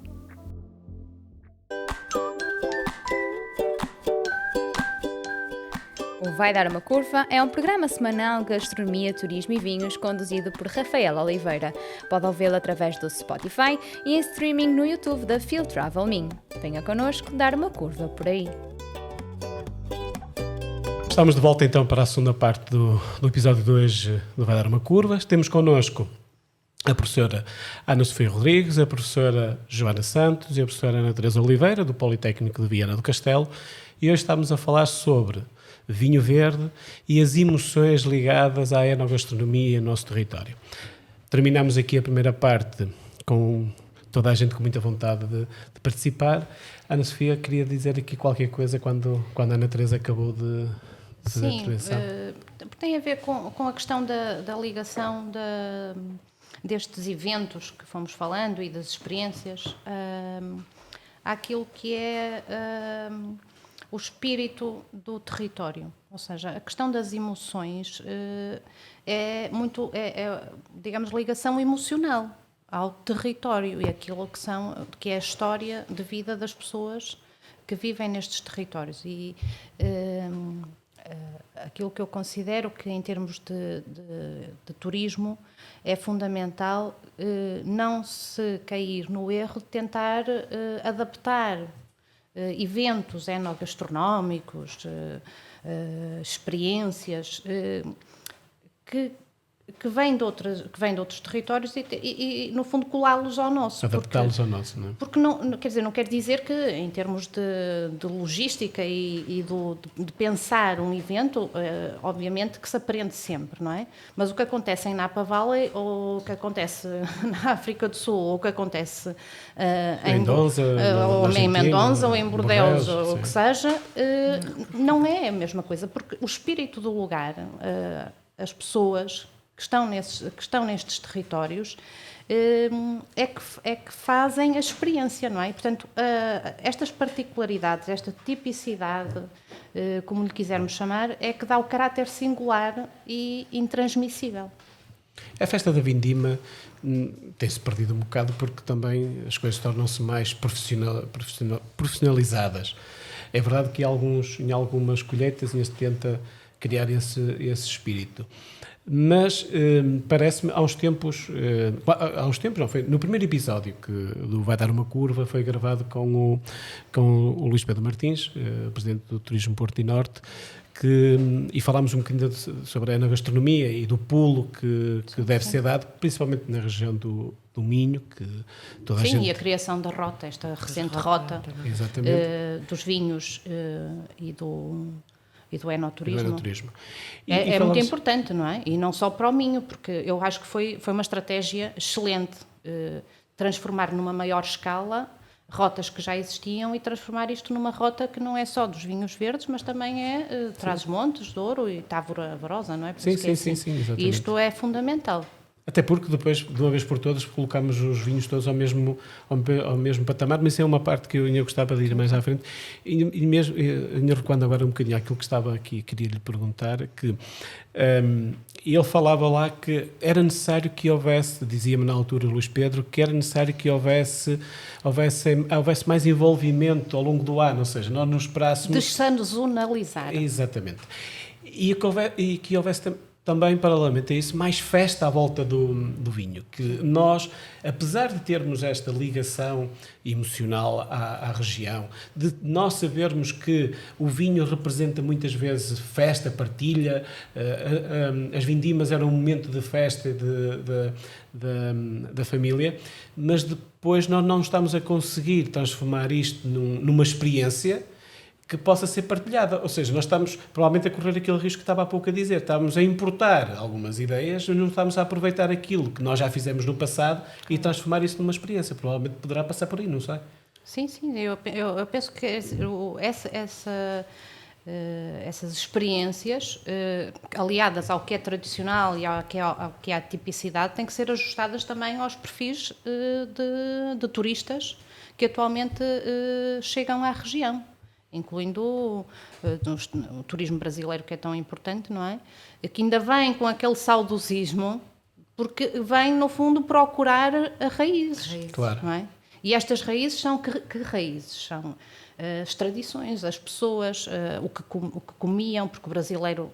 O Vai Dar Uma Curva é um programa semanal de gastronomia, turismo e vinhos conduzido por Rafael Oliveira. Pode ouvi-lo através do Spotify e em streaming no YouTube da Field Travel Minho. Venha connosco dar uma curva por aí. Estamos de volta então para a segunda parte do episódio de hoje do Vai Dar Uma Curva. Temos connosco a professora Ana Sofia Rodrigues, a professora Joana Santos e a professora Ana Teresa Oliveira, do Politécnico de Viana do Castelo. E hoje estamos a falar sobre vinho verde e as emoções ligadas à enogastronomia no nosso território. Terminamos aqui a primeira parte com toda a gente com muita vontade de participar. Ana Sofia, queria dizer aqui qualquer coisa quando a Ana Teresa acabou de fazer a intervenção. Tem a ver com a questão da ligação destes eventos que fomos falando e das experiências àquilo que é o espírito do território. Ou seja, a questão das emoções é muito, digamos, ligação emocional ao território e aquilo que é a história de vida das pessoas que vivem nestes territórios. E aquilo que eu considero que, em termos de turismo, é fundamental não se cair no erro de tentar adaptar eventos enogastronómicos, experiências que vêm de outros territórios e no fundo, colá-los ao nosso. Adaptá-los ao nosso, não é? Porque não quer dizer que, em termos de logística e de pensar um evento, obviamente que se aprende sempre, não é? Mas o que acontece em Napa Valley, ou o que acontece na África do Sul, ou o que acontece em Mendonça, ou em Bordeaux, ou o que seja, não é a mesma coisa, porque o espírito do lugar, as pessoas que estão nestes territórios, é que fazem a experiência, não é? Portanto, estas particularidades, esta tipicidade, como lhe quisermos chamar, é que dá o caráter singular e intransmissível. A festa da Vindima tem-se perdido um bocado porque também as coisas tornam-se mais profissionalizadas. É verdade que em algumas colheitas ainda se tenta criar esse espírito. Mas parece-me, há uns tempos não, foi no primeiro episódio do Vai Dar uma Curva, foi gravado com o Luís Pedro Martins, presidente do Turismo Porto e Norte, e falámos um bocadinho sobre a enogastronomia e do pulo que deve ser dado, principalmente na região do Minho, que toda a gente... Sim, e a criação da rota, esta recente rota dos vinhos e do enoturismo. É muito importante, não é? E não só para o Minho, porque eu acho que foi uma estratégia excelente transformar numa maior escala rotas que já existiam e transformar isto numa rota que não é só dos vinhos verdes, mas também é Trás-os-Montes, Douro e Távora Barosa, não é? Sim, exatamente. E isto é fundamental. Até porque depois, de uma vez por todas, colocamos os vinhos todos ao mesmo patamar, mas isso é uma parte que eu ainda gostava de ir mais à frente. E mesmo, ainda recuando agora um bocadinho àquilo que estava aqui, queria lhe perguntar, que ele falava lá que era necessário que houvesse, dizia-me na altura o Luís Pedro, que era necessário que houvesse mais envolvimento ao longo do ano, ou seja, nós nos esperássemos... Dessanzonalizar. Exatamente. E que houvesse também, paralelamente a isso, mais festa à volta do vinho. Que nós, apesar de termos esta ligação emocional à região, de nós sabermos que o vinho representa muitas vezes festa, partilha, as vindimas eram um momento de festa da família, mas depois nós não estamos a conseguir transformar isto numa experiência que possa ser partilhada. Ou seja, nós estamos provavelmente a correr aquele risco que estava há pouco a dizer. Estamos a importar algumas ideias, mas não estamos a aproveitar aquilo que nós já fizemos no passado e transformar isso numa experiência. Provavelmente poderá passar por aí, não sei? Sim, eu penso que essas experiências, aliadas ao que é tradicional e ao que é a tipicidade, têm que ser ajustadas também aos perfis de turistas que atualmente chegam à região, incluindo o turismo brasileiro, que é tão importante, não é? Que ainda vem com aquele saudosismo, porque vem, no fundo, procurar raízes. Claro. Não é? E estas raízes são que raízes? São as tradições, as pessoas, o que comiam, porque o brasileiro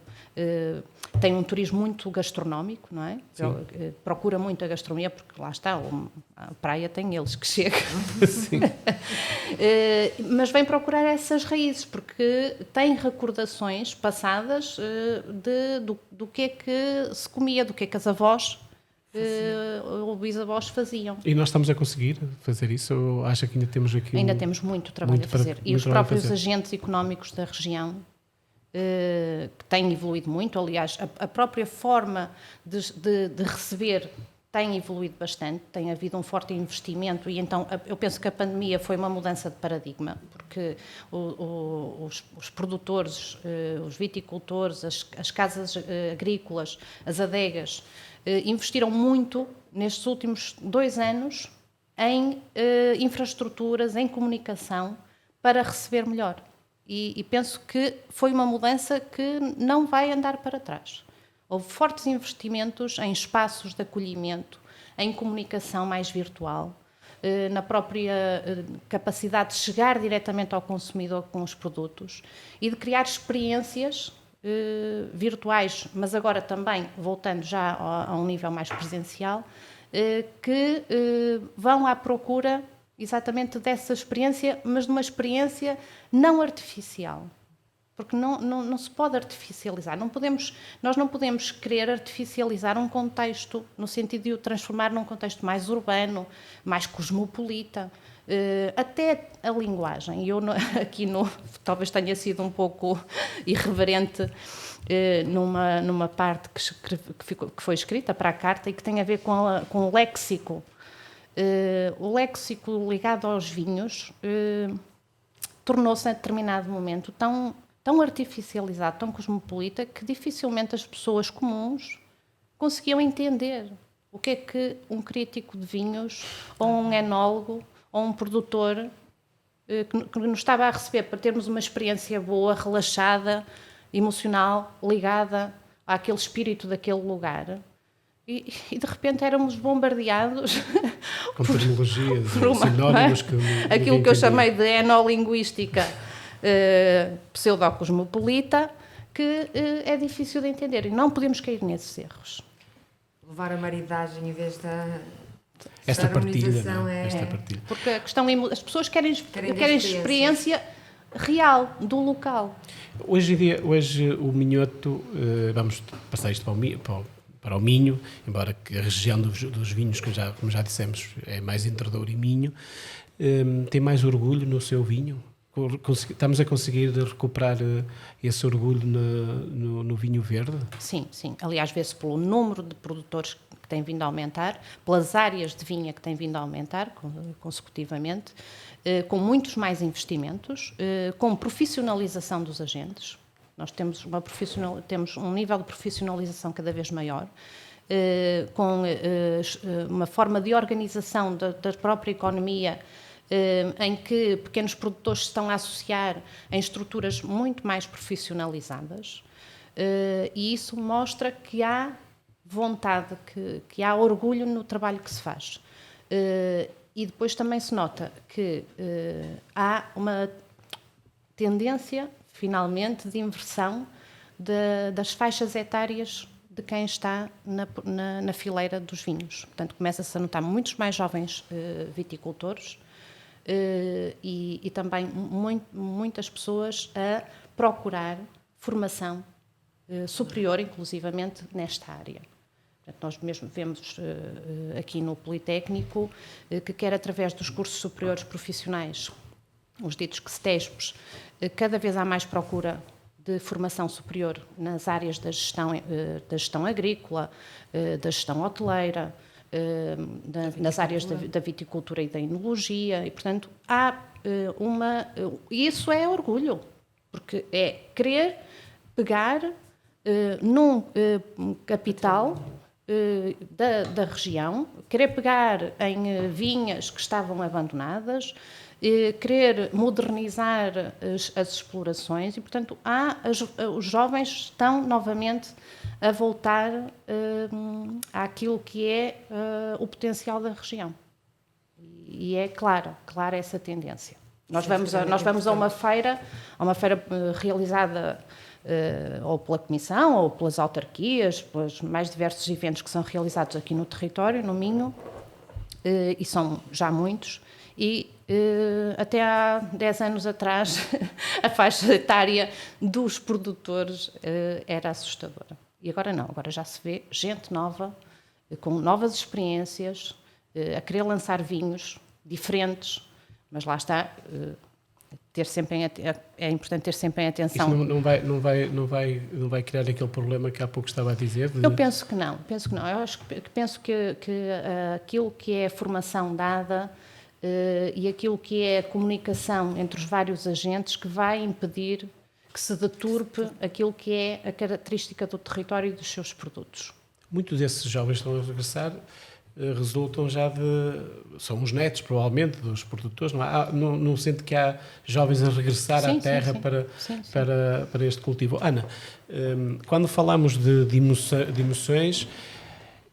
tem um turismo muito gastronómico, não é? Procura muito a gastronomia, porque lá está, a praia tem eles que chegam. Sim. Mas vem procurar essas raízes, porque tem recordações passadas do que é que se comia, do que é que as avós ou bisavós faziam. E nós estamos a conseguir fazer isso ou acha que ainda temos aqui... Ainda temos muito trabalho a fazer. E os próprios agentes económicos da região que têm evoluído muito, aliás, a própria forma de receber tem evoluído bastante, tem havido um forte investimento e então eu penso que a pandemia foi uma mudança de paradigma, porque os produtores, os viticultores, as casas agrícolas, as adegas, investiram muito nestes últimos 2 anos em infraestruturas, em comunicação, para receber melhor. E penso que foi uma mudança que não vai andar para trás. Houve fortes investimentos em espaços de acolhimento, em comunicação mais virtual, na própria capacidade de chegar diretamente ao consumidor com os produtos e de criar experiências virtuais, mas agora também, voltando já a um nível mais presencial, que vão à procura exatamente dessa experiência, mas de uma experiência não artificial. Porque não se pode artificializar. Nós não podemos querer artificializar um contexto no sentido de o transformar num contexto mais urbano, mais cosmopolita. Até a linguagem. Eu aqui talvez tenha sido um pouco irreverente numa parte que foi escrita para a carta e que tem a ver com o léxico. O léxico ligado aos vinhos tornou-se a determinado momento tão artificializado, tão cosmopolita, que dificilmente as pessoas comuns conseguiam entender. o que é que um crítico de vinhos, ou um enólogo, ou um produtor que nos estava a receber para termos uma experiência boa, relaxada, emocional, ligada àquele espírito daquele lugar. E de repente éramos bombardeados com terminologia, sinónimos que aquilo que eu chamei de enolinguística pseudocosmopolita, que é difícil de entender e não podemos cair nesses erros. Levar a maridagem em vez da esta partilha, harmonização esta partilha. Porque a questão as pessoas querem experiência real do local. Hoje o minhoto, vamos passar isto para o Minho, embora que a região dos vinhos, como já dissemos, é mais entre Douro e Minho, tem mais orgulho no seu vinho? Estamos a conseguir recuperar esse orgulho no vinho verde? Sim, sim. Aliás, vê-se pelo número de produtores que tem vindo a aumentar, pelas áreas de vinha que tem vindo a aumentar consecutivamente, com muitos mais investimentos, com profissionalização dos agentes. Nós temos um nível de profissionalização cada vez maior, com uma forma de organização da própria economia, em que pequenos produtores se estão a associar em estruturas muito mais profissionalizadas, e isso mostra que há vontade, que há orgulho no trabalho que se faz. E depois também se nota que há uma tendência, finalmente, de inversão das faixas etárias de quem está na fileira dos vinhos. Portanto, começa-se a notar muitos mais jovens viticultores, e também muitas pessoas a procurar formação superior, inclusivamente nesta área. Portanto, nós mesmo vemos aqui no Politécnico que quer através dos cursos superiores profissionais, os ditos CSTESPs, cada vez há mais procura de formação superior nas áreas da gestão agrícola, da gestão hoteleira, nas áreas da viticultura e da enologia, e portanto há isso é orgulho, porque é querer pegar num capital da região, querer pegar em vinhas que estavam abandonadas, querer modernizar as explorações, e portanto os jovens estão novamente a voltar àquilo que é o potencial da região. E é clara essa tendência. Nós vamos a uma feira realizada ou pela Comissão, ou pelas autarquias, pelos mais diversos eventos que são realizados aqui no território, no Minho, e são já muitos, e até há 10 anos atrás a faixa etária dos produtores era assustadora. E agora não, agora já se vê gente nova, com novas experiências, a querer lançar vinhos diferentes, mas lá está, é importante ter sempre em atenção. Isso não vai criar aquele problema que há pouco estava a dizer? Eu penso que não. Penso que aquilo que é a formação dada e aquilo que é a comunicação entre os vários agentes que vai impedir que se deturpe aquilo que é a característica do território e dos seus produtos. Muitos desses jovens que estão a regressar resultam já são os netos, provavelmente, dos produtores. Não sente que há jovens a regressar à terra para este cultivo. Ana, quando falamos de emoções,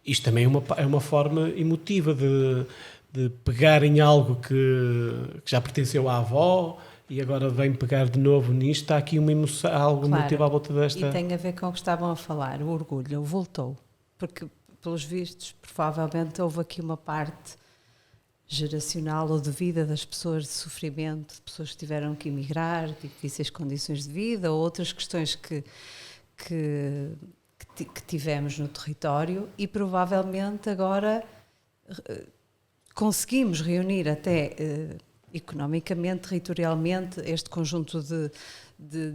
isto também é uma forma emotiva de pegar em algo que já pertenceu à avó e agora vem pegar de novo nisto. Está aqui uma emoção, algo emotivo à volta desta... E tem a ver com o que estavam a falar, o orgulho voltou, porque pelos vistos provavelmente houve aqui uma parte geracional ou de vida das pessoas, de sofrimento, de pessoas que tiveram que emigrar, difíceis condições de vida, ou outras questões que tivemos no território, e provavelmente agora conseguimos reunir até economicamente, territorialmente, este conjunto de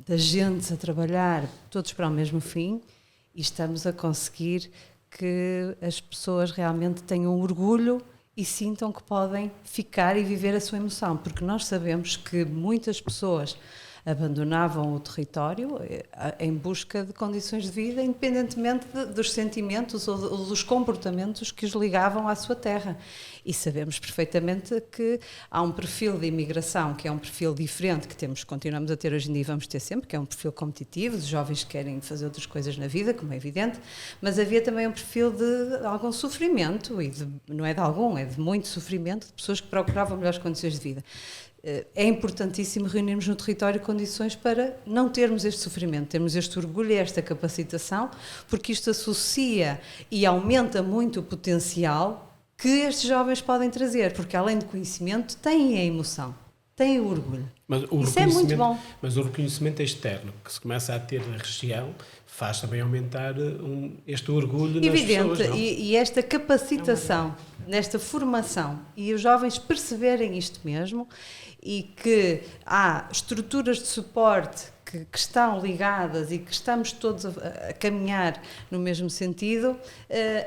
agentes a trabalhar todos para o mesmo fim, e estamos a conseguir que as pessoas realmente tenham orgulho e sintam que podem ficar e viver a sua emoção, porque nós sabemos que muitas pessoas abandonavam o território em busca de condições de vida, independentemente dos sentimentos ou dos comportamentos que os ligavam à sua terra. E sabemos perfeitamente que há um perfil de imigração que é um perfil diferente, que continuamos a ter hoje em dia e vamos ter sempre, que é um perfil competitivo, de jovens que querem fazer outras coisas na vida, como é evidente, mas havia também um perfil de algum sofrimento, não é de algum, é de muito sofrimento, de pessoas que procuravam melhores condições de vida. É importantíssimo reunirmos no território condições para não termos este sofrimento, termos este orgulho e esta capacitação, porque isto associa e aumenta muito o potencial que estes jovens podem trazer, porque além do conhecimento têm a emoção, têm o orgulho. Isso é muito bom. Mas o reconhecimento externo que se começa a ter na região faz também aumentar este orgulho nas pessoas. Evidente, e esta capacitação, nesta formação, e os jovens perceberem isto mesmo, e que há estruturas de suporte que estão ligadas e que estamos todos a caminhar no mesmo sentido,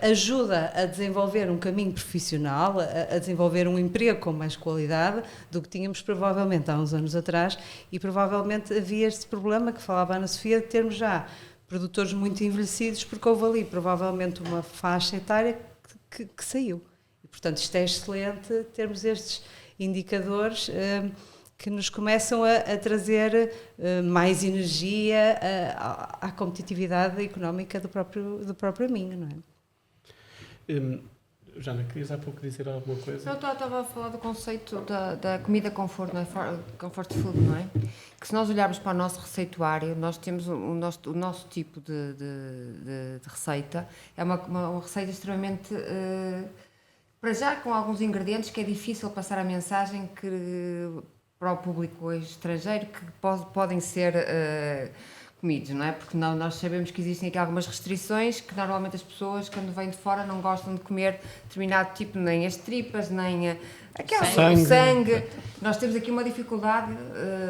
ajuda a desenvolver um caminho profissional, a desenvolver um emprego com mais qualidade do que tínhamos provavelmente há uns anos atrás, e provavelmente havia este problema que falava a Ana Sofia de termos já produtores muito envelhecidos, porque houve ali provavelmente uma faixa etária que saiu. E, portanto, isto é excelente termos estes indicadores que nos começam a trazer mais energia à competitividade económica do próprio Minho, não é? Jana, querias há pouco dizer alguma coisa? Eu estava a falar do conceito da comida conforto, não é? Comfort food, não é? Que se nós olharmos para o nosso receituário, nós temos o nosso tipo de receita, é uma receita extremamente... para já com alguns ingredientes que é difícil passar a mensagem para o público estrangeiro que podem ser comidos, não é? Porque nós sabemos que existem aqui algumas restrições que normalmente as pessoas, quando vêm de fora, não gostam de comer determinado tipo, nem as tripas, nem o sangue. Nós temos aqui uma dificuldade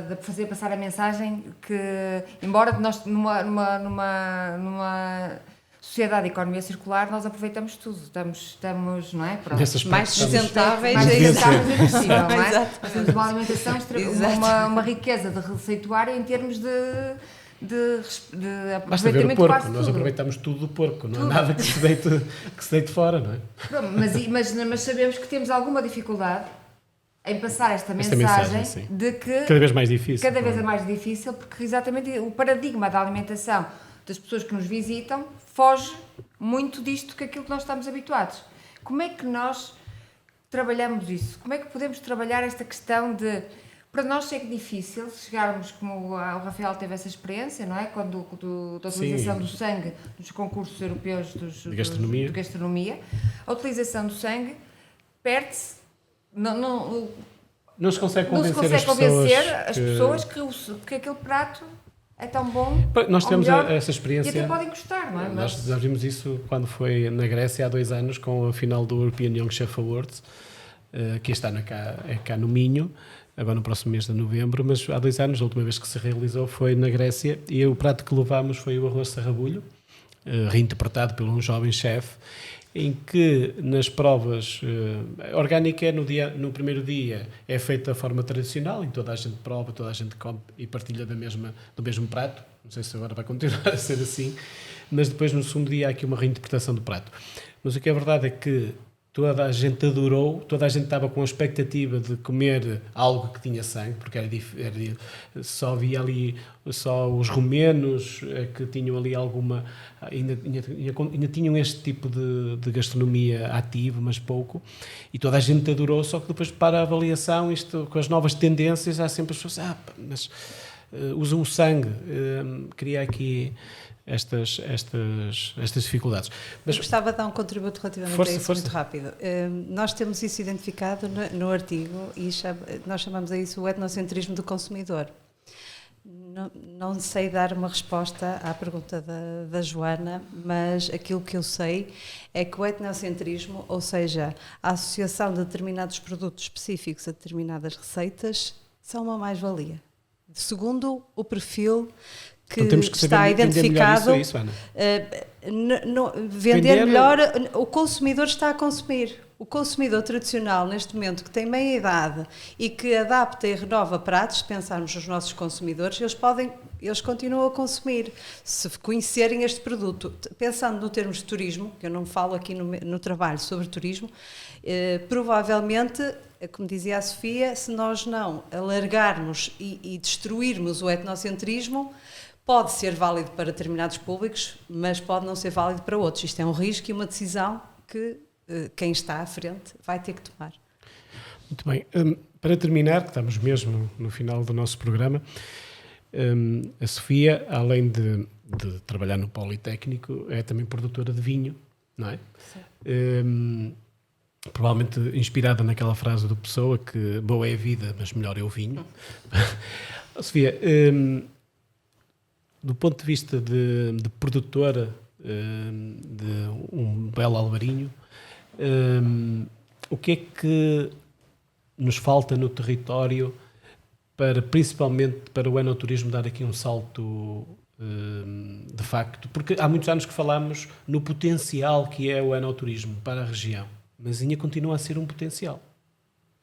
de fazer passar a mensagem que, embora nós numa sociedade de economia circular, nós aproveitamos tudo, estamos não é? Mais sustentáveis é possível, não é? Nós temos uma alimentação, uma riqueza de receituário em termos de basta ver o porco, nós tudo. Aproveitamos tudo do porco, não há nada que se deite fora, não é? Mas sabemos que temos alguma dificuldade em passar esta mensagem de que cada vez mais difícil. Cada vez é mais difícil, porque exatamente o paradigma da alimentação das pessoas que nos visitam foge muito disto que aquilo que nós estamos habituados. Como é que nós trabalhamos isso? Como é que podemos trabalhar esta questão de... Para nós é difícil chegarmos, como o Rafael teve essa experiência, não é? Da utilização do sangue nos concursos europeus de gastronomia. A utilização do sangue perde-se... Não se consegue convencer as pessoas que aquele prato é tão bom. Nós tivemos melhor, essa experiência. E até podem gostar, não é? Nós já vimos isso quando foi na Grécia há 2 anos, com a final do European Young Chef Awards, que está cá no Minho, agora no próximo mês de novembro, mas há 2 anos, a última vez que se realizou foi na Grécia, e o prato que levámos foi o arroz sarrabulho, reinterpretado por um jovem chefe, em que nas provas orgânica no primeiro dia é feita da forma tradicional, em toda a gente prova, toda a gente come e partilha do mesmo prato. Não sei se agora vai continuar a ser assim, mas depois no segundo dia há aqui uma reinterpretação do prato. Mas o que é verdade é que toda a gente adorou, toda a gente estava com a expectativa de comer algo que tinha sangue, porque só havia ali só os romenos que tinham ali alguma... Ainda tinham este tipo de gastronomia ativo, mas pouco, e toda a gente adorou, só que depois para a avaliação, isto, com as novas tendências, há sempre as pessoas, mas usam o sangue, cria aqui... Estas dificuldades. Mas gostava de dar um contributo relativamente a isso, muito rápido. Nós temos isso identificado no artigo e nós chamamos a isso o etnocentrismo do consumidor. Não sei dar uma resposta à pergunta da Joana, mas aquilo que eu sei é que o etnocentrismo, ou seja, a associação de determinados produtos específicos a determinadas receitas, são uma mais-valia. Segundo o perfil que então temos que está identificado, isso, Ana. Vender melhor, o consumidor está a consumir. o consumidor tradicional, neste momento, que tem meia idade e que adapta e renova pratos, se pensarmos nos nossos consumidores, eles continuam a consumir, se conhecerem este produto. Pensando no termos de turismo, que eu não falo aqui no trabalho sobre turismo, provavelmente, como dizia a Sofia, se nós não alargarmos e destruirmos o etnocentrismo, pode ser válido para determinados públicos, mas pode não ser válido para outros. Isto é um risco e uma decisão que quem está à frente vai ter que tomar. Muito bem. Para terminar, que estamos mesmo no final do nosso programa, a Sofia, além de trabalhar no Politécnico, é também produtora de vinho, não é? Sim. Provavelmente inspirada naquela frase do Pessoa que boa é a vida, mas melhor é o vinho. Sofia, do ponto de vista de produtora de um belo alvarinho, o que é que nos falta no território principalmente para o enoturismo dar aqui um salto de facto? Porque há muitos anos que falamos no potencial que é o enoturismo para a região, mas ainda continua a ser um potencial.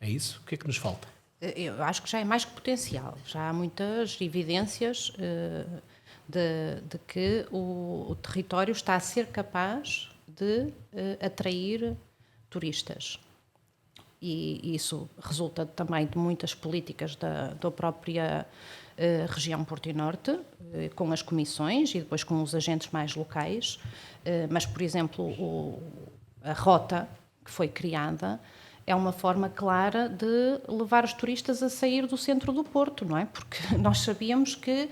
É isso? O que é que nos falta? Eu acho que já é mais que potencial. Já há muitas evidências de que o território está a ser capaz de atrair turistas. E isso resulta também de muitas políticas da própria região Porto e Norte, com as comissões e depois com os agentes mais locais. Mas, por exemplo, a rota que foi criada é uma forma clara de levar os turistas a sair do centro do Porto, não é? Porque nós sabíamos que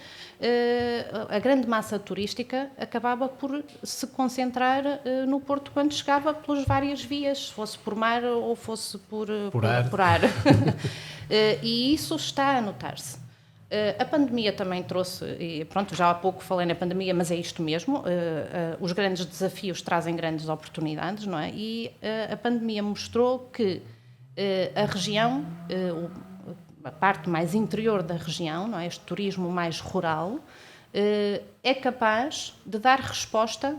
a grande massa turística acabava por se concentrar no Porto quando chegava pelas várias vias, fosse por mar ou fosse por ar. E isso está a notar-se. A pandemia também trouxe, e pronto, já há pouco falei na pandemia, mas é isto mesmo, os grandes desafios trazem grandes oportunidades, não é? E a pandemia mostrou que a região, a parte mais interior da região, não é? Este turismo mais rural, é capaz de dar resposta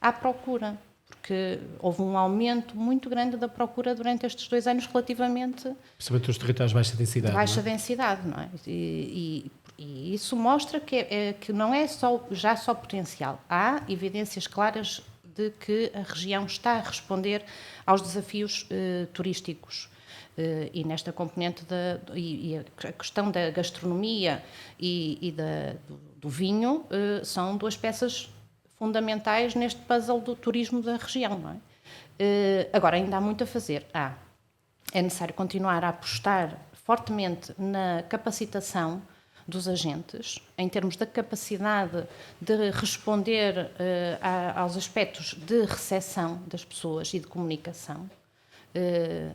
à procura, porque houve um aumento muito grande da procura durante estes 2 anos relativamente... Principalmente os territórios de baixa densidade. De baixa densidade, não é? E isso mostra que não é já só potencial. Há evidências claras de que a região está a responder aos desafios turísticos. E nesta componente a questão da gastronomia e do vinho são 2 peças fundamentais neste puzzle do turismo da região, não é? Agora, ainda há muito a fazer. É necessário continuar a apostar fortemente na capacitação dos agentes, em termos da capacidade de responder aos aspectos de recepção das pessoas e de comunicação.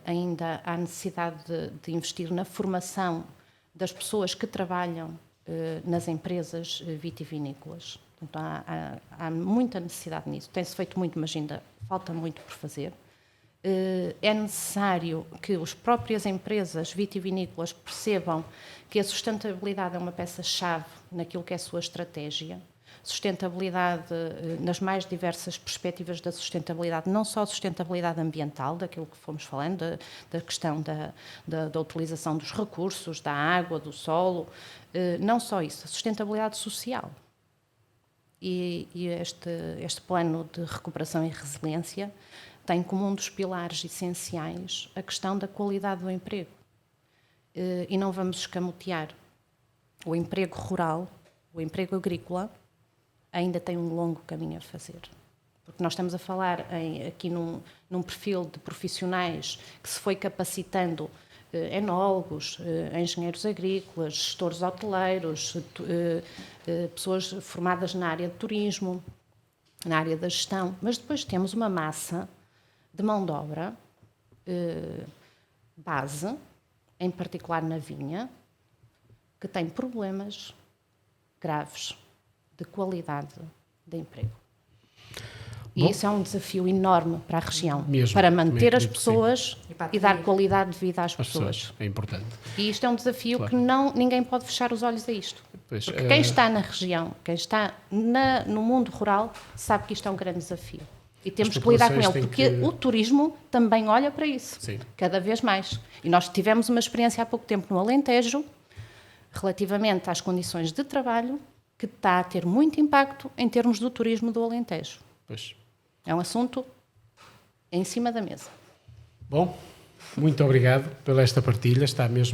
Ainda há necessidade de investir na formação das pessoas que trabalham nas empresas vitivinícolas. Portanto, há muita necessidade nisso. Tem-se feito muito, mas ainda falta muito por fazer. É necessário que as próprias empresas vitivinícolas percebam que a sustentabilidade é uma peça-chave naquilo que é a sua estratégia. Sustentabilidade nas mais diversas perspectivas da sustentabilidade, não só a sustentabilidade ambiental, daquilo que fomos falando, da questão da utilização dos recursos, da água, do solo, não só isso, a sustentabilidade social. E este plano de recuperação e resiliência tem como um dos pilares essenciais a questão da qualidade do emprego. E não vamos escamotear. O emprego rural, o emprego agrícola, ainda tem um longo caminho a fazer. Porque nós estamos a falar aqui num perfil de profissionais que se foi capacitando, enólogos, engenheiros agrícolas, gestores hoteleiros, pessoas formadas na área de turismo, na área da gestão, mas depois temos uma massa de mão de obra base, em particular na vinha, que tem problemas graves de qualidade de emprego. E isso é um desafio enorme para a região, mesmo, para manter as pessoas e dar qualidade de vida às pessoas. É importante. E isto é um desafio que ninguém pode fechar os olhos a isto. Pois, porque quem está na região, quem está no mundo rural, sabe que isto é um grande desafio. E temos que lidar com ele, porque o turismo também olha para isso, Sim. cada vez mais. E nós tivemos uma experiência há pouco tempo no Alentejo, relativamente às condições de trabalho, que está a ter muito impacto em termos do turismo do Alentejo. Pois. É um assunto em cima da mesa. Bom, muito obrigado pela esta partilha. Estamos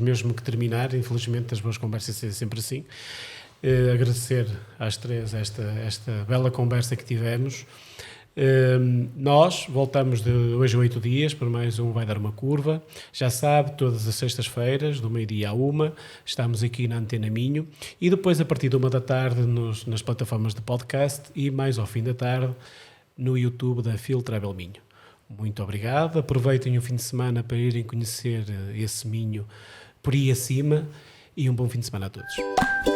mesmo que terminar. Infelizmente, as boas conversas são sempre assim. Agradecer às três esta bela conversa que tivemos. Nós voltamos de hoje a 8 dias para mais um Vai Dar Uma Curva. Já sabe, todas as sextas-feiras, do meio-dia à 1, estamos aqui na Antena Minho, e depois a partir de 1 da tarde nas plataformas de podcast, e mais ao fim da tarde no YouTube da Fil Travel Minho. Muito obrigado, aproveitem o fim de semana para irem conhecer esse Minho por aí acima, e um bom fim de semana a todos.